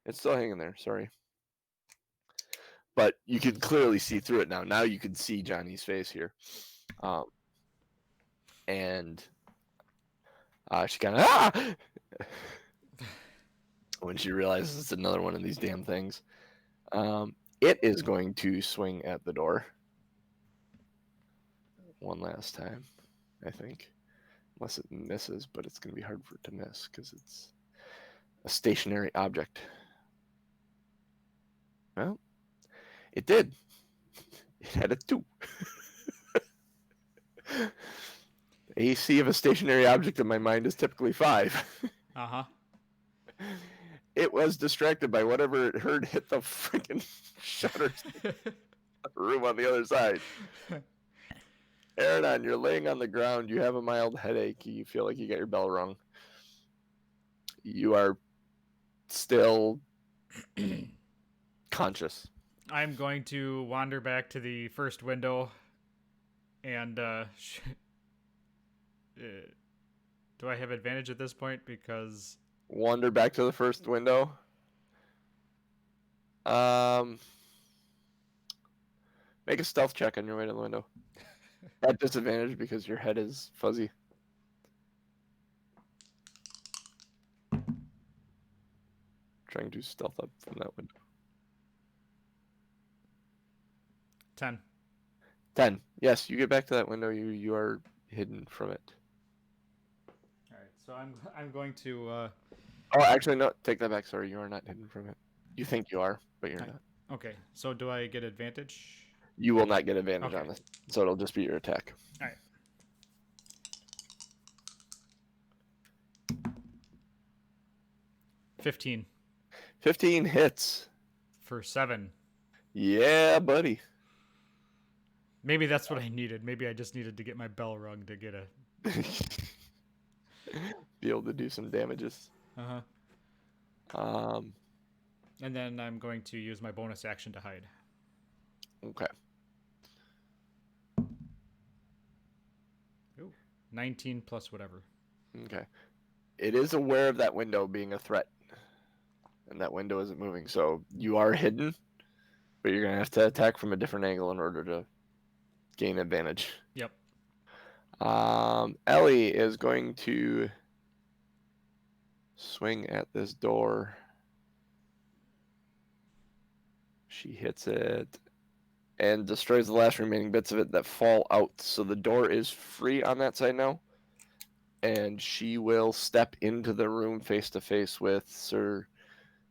It's still hanging there. Sorry. But you can clearly see through it now. Now you can see Johnny's face here. And she kind of when she realizes it's another one of these damn things. It is going to swing at the door one last time, I think, unless it misses. But it's going to be hard for it to miss because it's a stationary object. Well, it did. It had a 2. AC of a stationary object in my mind is typically 5. Uh-huh. It was distracted by whatever it heard hit the freaking shutters room on the other side. Aronan, you're laying on the ground. You have a mild headache. You feel like you got your bell rung. You are still conscious. I'm going to wander back to the first window and do I have advantage at this point because Wander back to the first window. Make a stealth check on your way to the window. At disadvantage because your head is fuzzy. Trying to stealth up from that window. 10. 10. Yes, you get back to that window. You are hidden from it. All right, so I'm going to. Oh, actually, no. Take that back. Sorry, you are not hidden from it. You think you are, but you're not. Okay, so do I get advantage? You will not get advantage Okay. on this, so it'll just be your attack. All right. 15 15 hits. for 7. Yeah, buddy. Maybe that's what I needed. Maybe I just needed to get my bell rung to get a. Be able to do some damages. And then I'm going to use my bonus action to hide. Okay. Ooh, 19 plus whatever. Okay. It is aware of that window being a threat. And that window isn't moving. So you are hidden, but you're going to have to attack from a different angle in order to gain advantage. Yep. Ellie is going to swing at this door. She hits it and destroys the last remaining bits of it that fall out. So the door is free on that side now. And she will step into the room face to face with Sir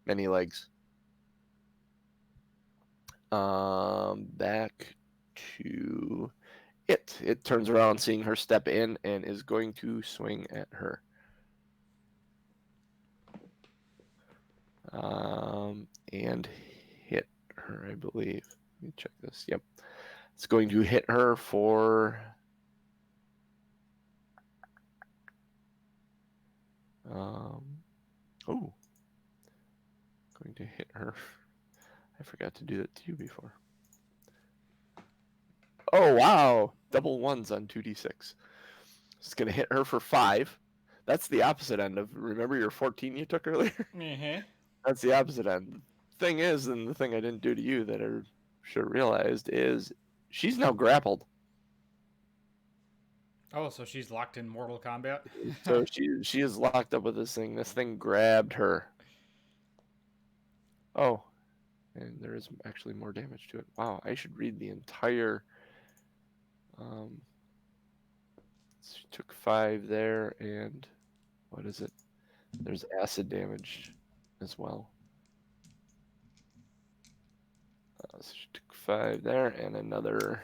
Many Legs. Back to it. It turns around, seeing her step in, and is going to swing at her. And hit her, I believe. Let me check this. Yep. It's going to hit her for... going to hit her. I forgot to do that to you before. Oh, wow. Double ones on 2d6. It's going to hit her for 5. That's the opposite end of, remember your 14 you took earlier? Uh-huh. That's the opposite end. Thing is, and the thing I didn't do to you that I should have realized is she's now grappled. Oh, so she's locked in Mortal Kombat? So she is locked up with this thing. This thing grabbed her. Oh, and there is actually more damage to it. Wow, I should read the entire. She took 5 there, and what is it? There's acid damage as well. So she took 5 there, and another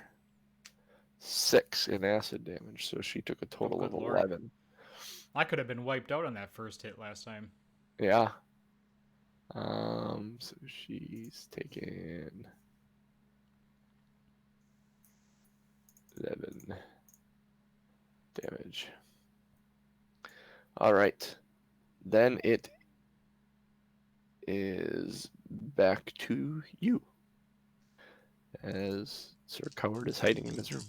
6 in acid damage. So she took a total of 11. Lord. I could have been wiped out on that first hit last time. Yeah. So she's taken 11 damage. All right. Then it is back to you, as Sir Coward is hiding in his room.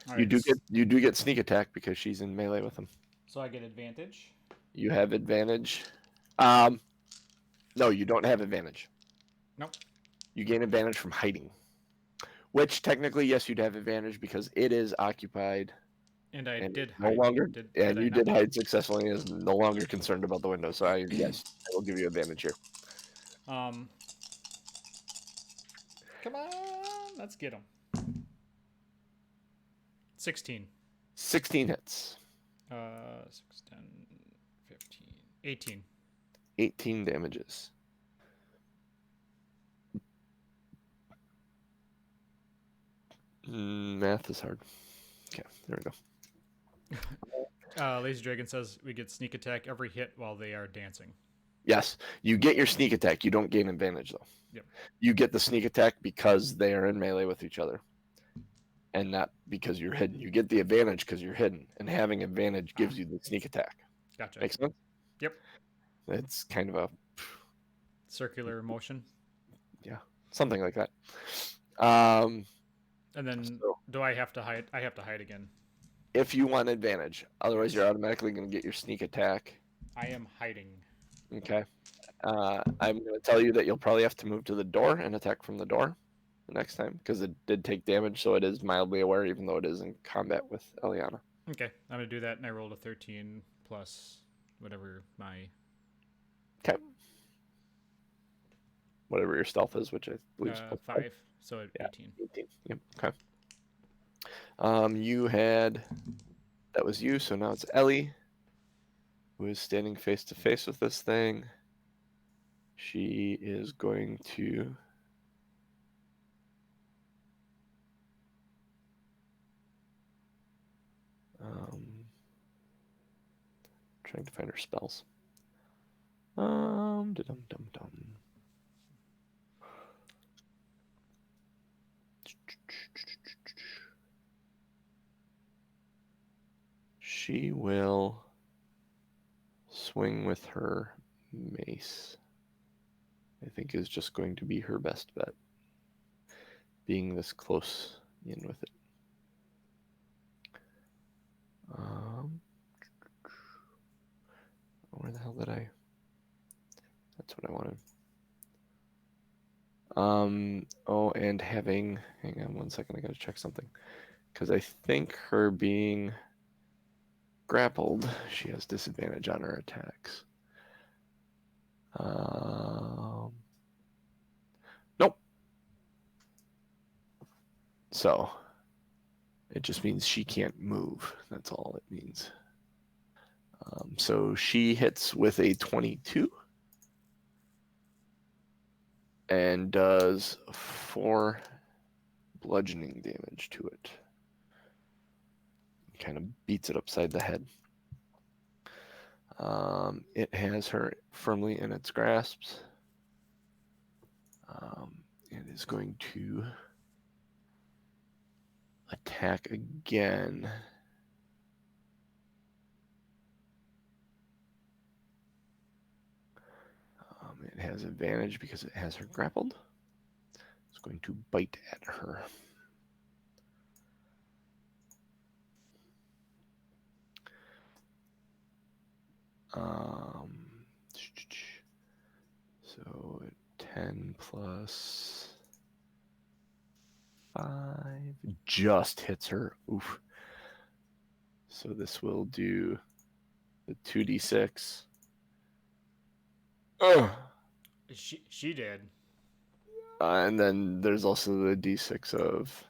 All You right, do get sneak attack because she's in melee with him. so I get advantage. You have advantage. No, you don't have advantage. Nope. You gain advantage from hiding, which technically, yes, you'd have advantage because it is occupied. And I did no hide. longer, Did and I you not? did hide successfully, and is no longer concerned about the window. So yes, I will give you advantage here. Come on, let's get him. 16. 16 hits. 6, 10, 15, 18. 18 damages. Math is hard. Okay, there we go. Lazy Dragon says we get sneak attack every hit while they are dancing. Yes, you get your sneak attack. You don't gain advantage, though. Yep. You get the sneak attack because they are in melee with each other, and not because you're hidden. You get the advantage because you're hidden, and having advantage gives you the sneak attack. Gotcha. Makes sense? Yep. It's kind of a circular motion. Yeah, something like that. And then do I have to hide? I have to hide again. If you want advantage. Otherwise, you're automatically going to get your sneak attack. I am hiding. Okay. I'm going to tell you that you'll probably have to move to the door and attack from the door the next time, because it did take damage, so it is mildly aware, even though it is in combat with Eliana. Okay, I'm going to do that, and I rolled a 13 plus whatever my... Okay. Whatever your stealth is, which I believe is 5, so 18. 18. Yep. Okay. You had... That was you, so now it's Ellie, who is standing face to face with this thing. She is going to... trying to find her spells. Dum-dum-dum-dum. She will swing with her mace. I think is just going to be her best bet, being this close in with it. Where the hell did I? That's what I wanted. Oh, and having... Hang on 1 second, I gotta check something. Because I think her being grappled, she has disadvantage on her attacks. Nope. So, it just means she can't move. That's all it means. So she hits with a 22 and does 4 bludgeoning damage to it. Kind of beats it upside the head. It has her firmly in its grasps. It is going to attack again. It has advantage because it has her grappled. It's going to bite at her. So 10 plus 5 just hits her. Oof. So this will do the 2d6. Ugh. She did. And then there's also the d6 of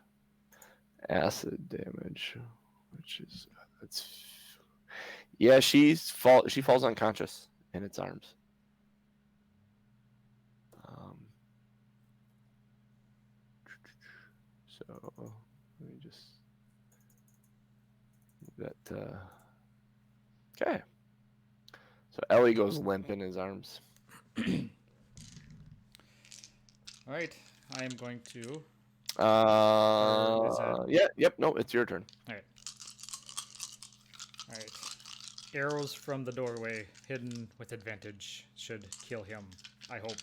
acid damage, which is she falls unconscious in its arms. So let me just move that. Okay. So Ellie goes limp in his arms. All right, I am going to. No, it's your turn. All right. Arrows from the doorway, hidden with advantage, should kill him. I hope,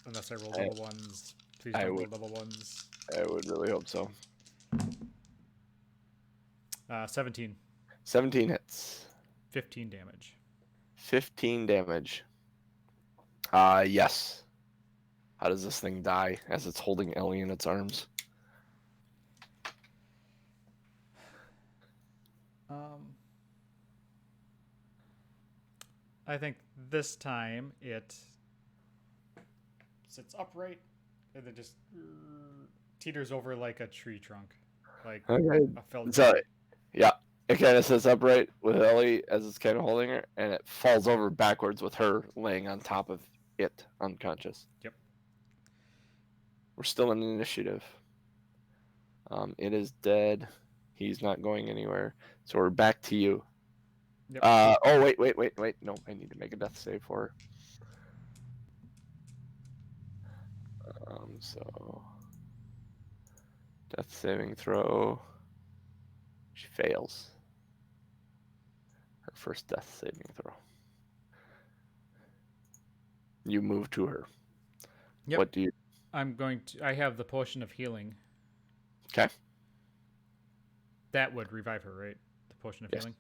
unless I roll level ones. Please don't roll level ones. I would really hope so. 17. 17 hits. 15 damage. 15 damage. Yes. How does this thing die as it's holding Ellie in its arms? I think this time it sits upright and then just teeters over like a tree trunk. Like a felled tree. Yeah. It kind of sits upright with Ellie as it's kind of holding her, and it falls over backwards with her laying on top of it, unconscious. Yep. We're still in initiative. It is dead. He's not going anywhere. So we're back to you. Yep. Wait. No, I need to make a death save for her. So death saving throw. She fails. Her first death saving throw. You move to her. Yep. What do you? I have the potion of healing. Okay. That would revive her, right? The potion of healing.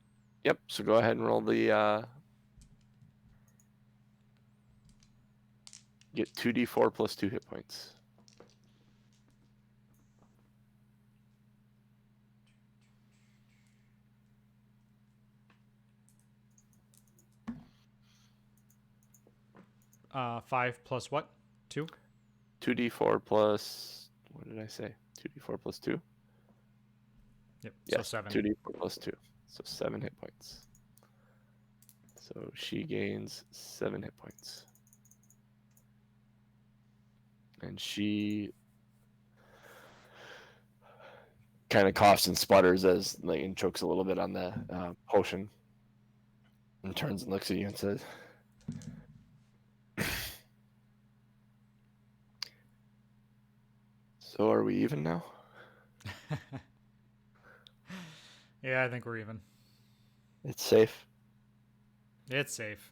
Yep. So go ahead and roll the. Get 2d4 plus 2 hit points. Uh, 5 plus what? 2? 2d4 plus. What did I say? 2d4 plus 2? Yep. Yes, so 7. 2d4 plus 2. So 7 hit points. So she gains 7 hit points. And she kind of coughs and sputters and chokes a little bit on the potion, and turns and looks at you and says, "So are we even now?" Yeah, I think we're even. It's safe. It's safe.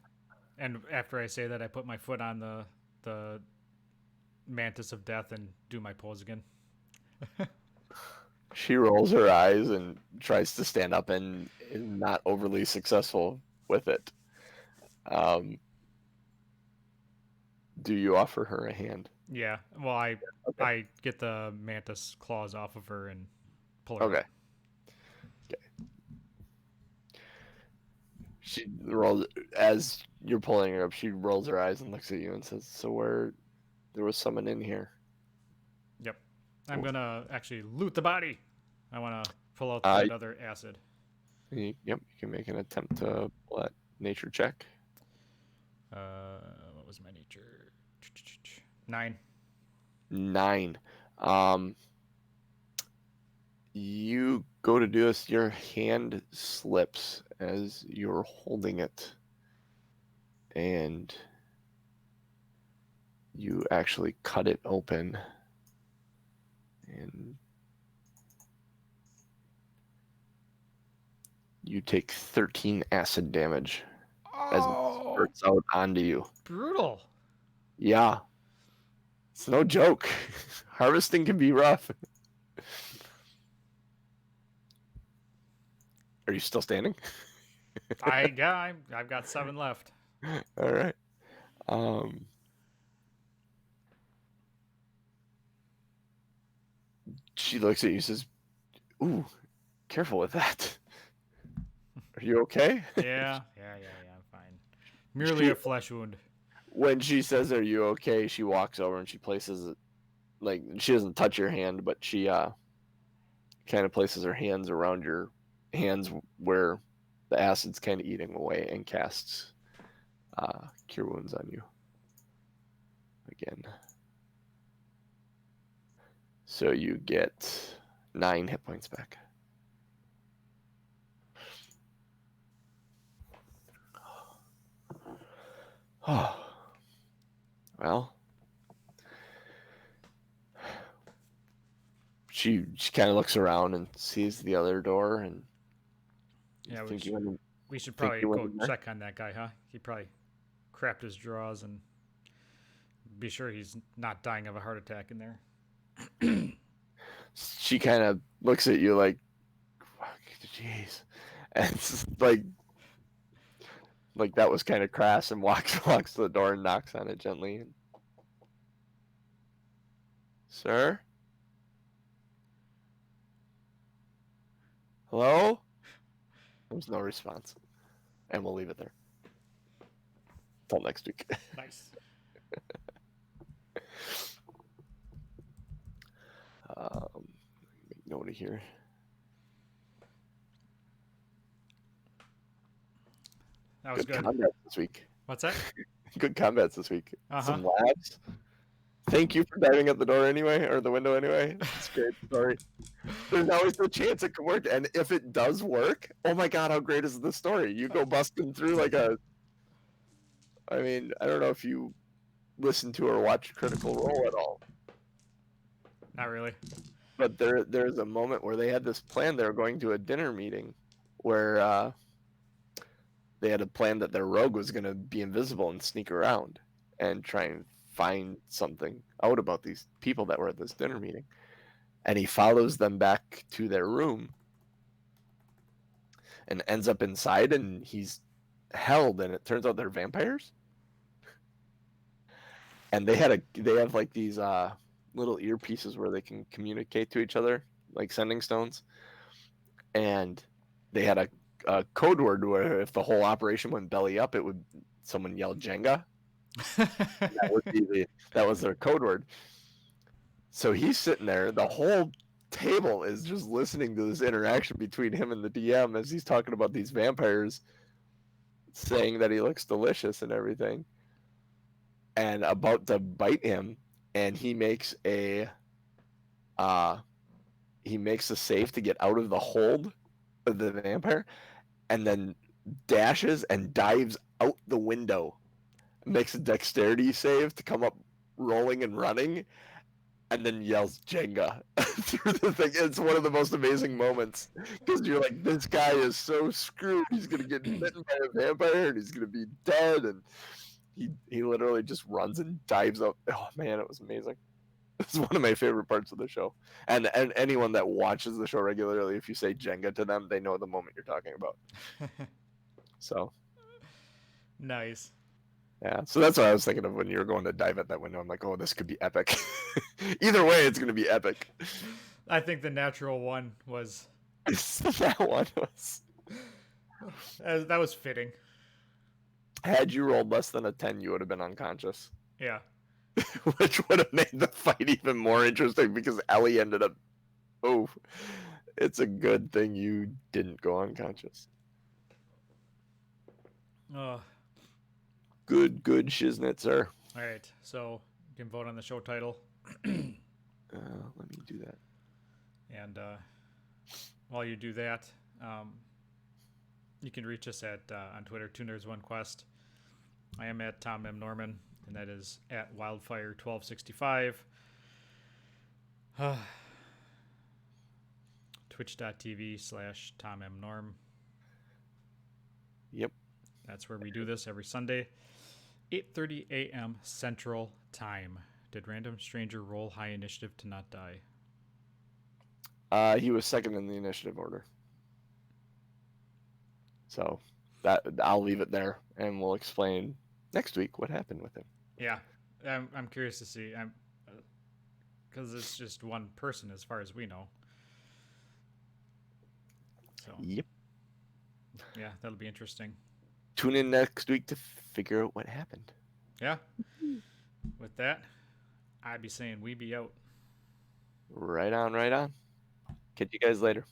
And after I say that, I put my foot on the mantis of death and do my pose again. She rolls her eyes and tries to stand up and is not overly successful with it. Do you offer her a hand? Yeah. Well, I get the mantis claws off of her and pull her Okay. up. She rolls as you're pulling her up. She rolls her eyes and looks at you and says, "So there was someone in here." Yep. I'm gonna actually loot the body. I want to pull out that other acid. Yep. You can make an attempt to pull that nature check. What was my nature? 9. 9. You go to do this. Your hand slips as you're holding it, and you actually cut it open, and you take 13 acid damage as it spurts out onto you. Brutal. Yeah. It's no joke. Harvesting can be rough. Are you still standing? I've got 7 left. All right. She looks at you and says, "Ooh, careful with that. Are you okay?" Yeah, I'm fine. Merely She, a flesh wound. when she says, "Are you okay?" she walks over and she places it, like, she doesn't touch your hand, but she kind of places her hands around your hands where the acid's kind of eating away, and casts cure wounds on you again. So you get 9 hit points back. Oh, well, she kind of looks around and sees the other door, and you Yeah, think you went in, we should think probably you went go in there. check on that guy, huh? He probably crapped his drawers and be sure he's not dying of a heart attack in there. She kind of looks at you like, "Jeez," and it's like that was kind of crass, and walks to the door and knocks on it gently. Sir? Hello? There's no response. And we'll leave it there. Till next week. Nice. Make note of here. That was good. Combat this week. What's that? Good combats this week. Uh-huh. Some labs. Thank you for diving at the door anyway, or the window anyway. It's a great story. There's always the chance it could work, and if it does work, oh my god, how great is the story? You go busting through like a. I mean, I don't know if you listen to or watch Critical Role at all, Not really. but there's a moment where they had this plan. They were going to a dinner meeting where they had a plan that their rogue was going to be invisible and sneak around and try and find something out about these people that were at this dinner meeting. And he follows them back to their room and ends up inside, and he's held, and it turns out they're vampires. And they have like these little earpieces where they can communicate to each other, like sending stones. And they had a code word where if the whole operation went belly up, it would someone yell Jenga. That was their code word. So he's sitting there. The whole table is just listening to this interaction between him and the DM as he's talking about these vampires, saying that he looks delicious and everything, and about to bite him. And he makes a save to get out of the hold of the vampire, and then dashes and dives out the window, makes a dexterity save to come up rolling and running, and then yells Jenga through the thing. It's one of the most amazing moments because you're like, this guy is so screwed. He's gonna get bitten by a vampire and he's gonna be dead. And he literally just runs and dives up. Oh man, it was amazing. It's one of my favorite parts of the show. And anyone that watches the show regularly, if you say Jenga to them, they know the moment you're talking about. So Nice. yeah, so that's what I was thinking of when you were going to dive at that window. I'm like, oh, this could be epic. Either way, it's going to be epic. I think the natural one was That one was. that was fitting. Had you rolled less than a 10, you would have been unconscious. Yeah. Which would have made the fight even more interesting because Ellie ended up. Oh, it's a good thing you didn't go unconscious. Good shiznit, sir. All right, so you can vote on the show title. Let me do that. And while you do that, you can reach us at on Twitter, 2nerds1quest. I am at Tom M. Norman, and that is at Wildfire1265. Twitch.tv/Tom M. Norm. Yep. That's where we do this every Sunday, 8:30 a.m. Central Time. Did Random Stranger roll high initiative to not die? He was second in the initiative order. So that I'll leave it there, and we'll explain next week what happened with him. Yeah, I'm curious to see. Because it's just one person as far as we know. So Yep. yeah, that'll be interesting. Tune in next week to figure out what happened. Yeah. With that, I'd be saying we be out. Right on, right on. Catch you guys later.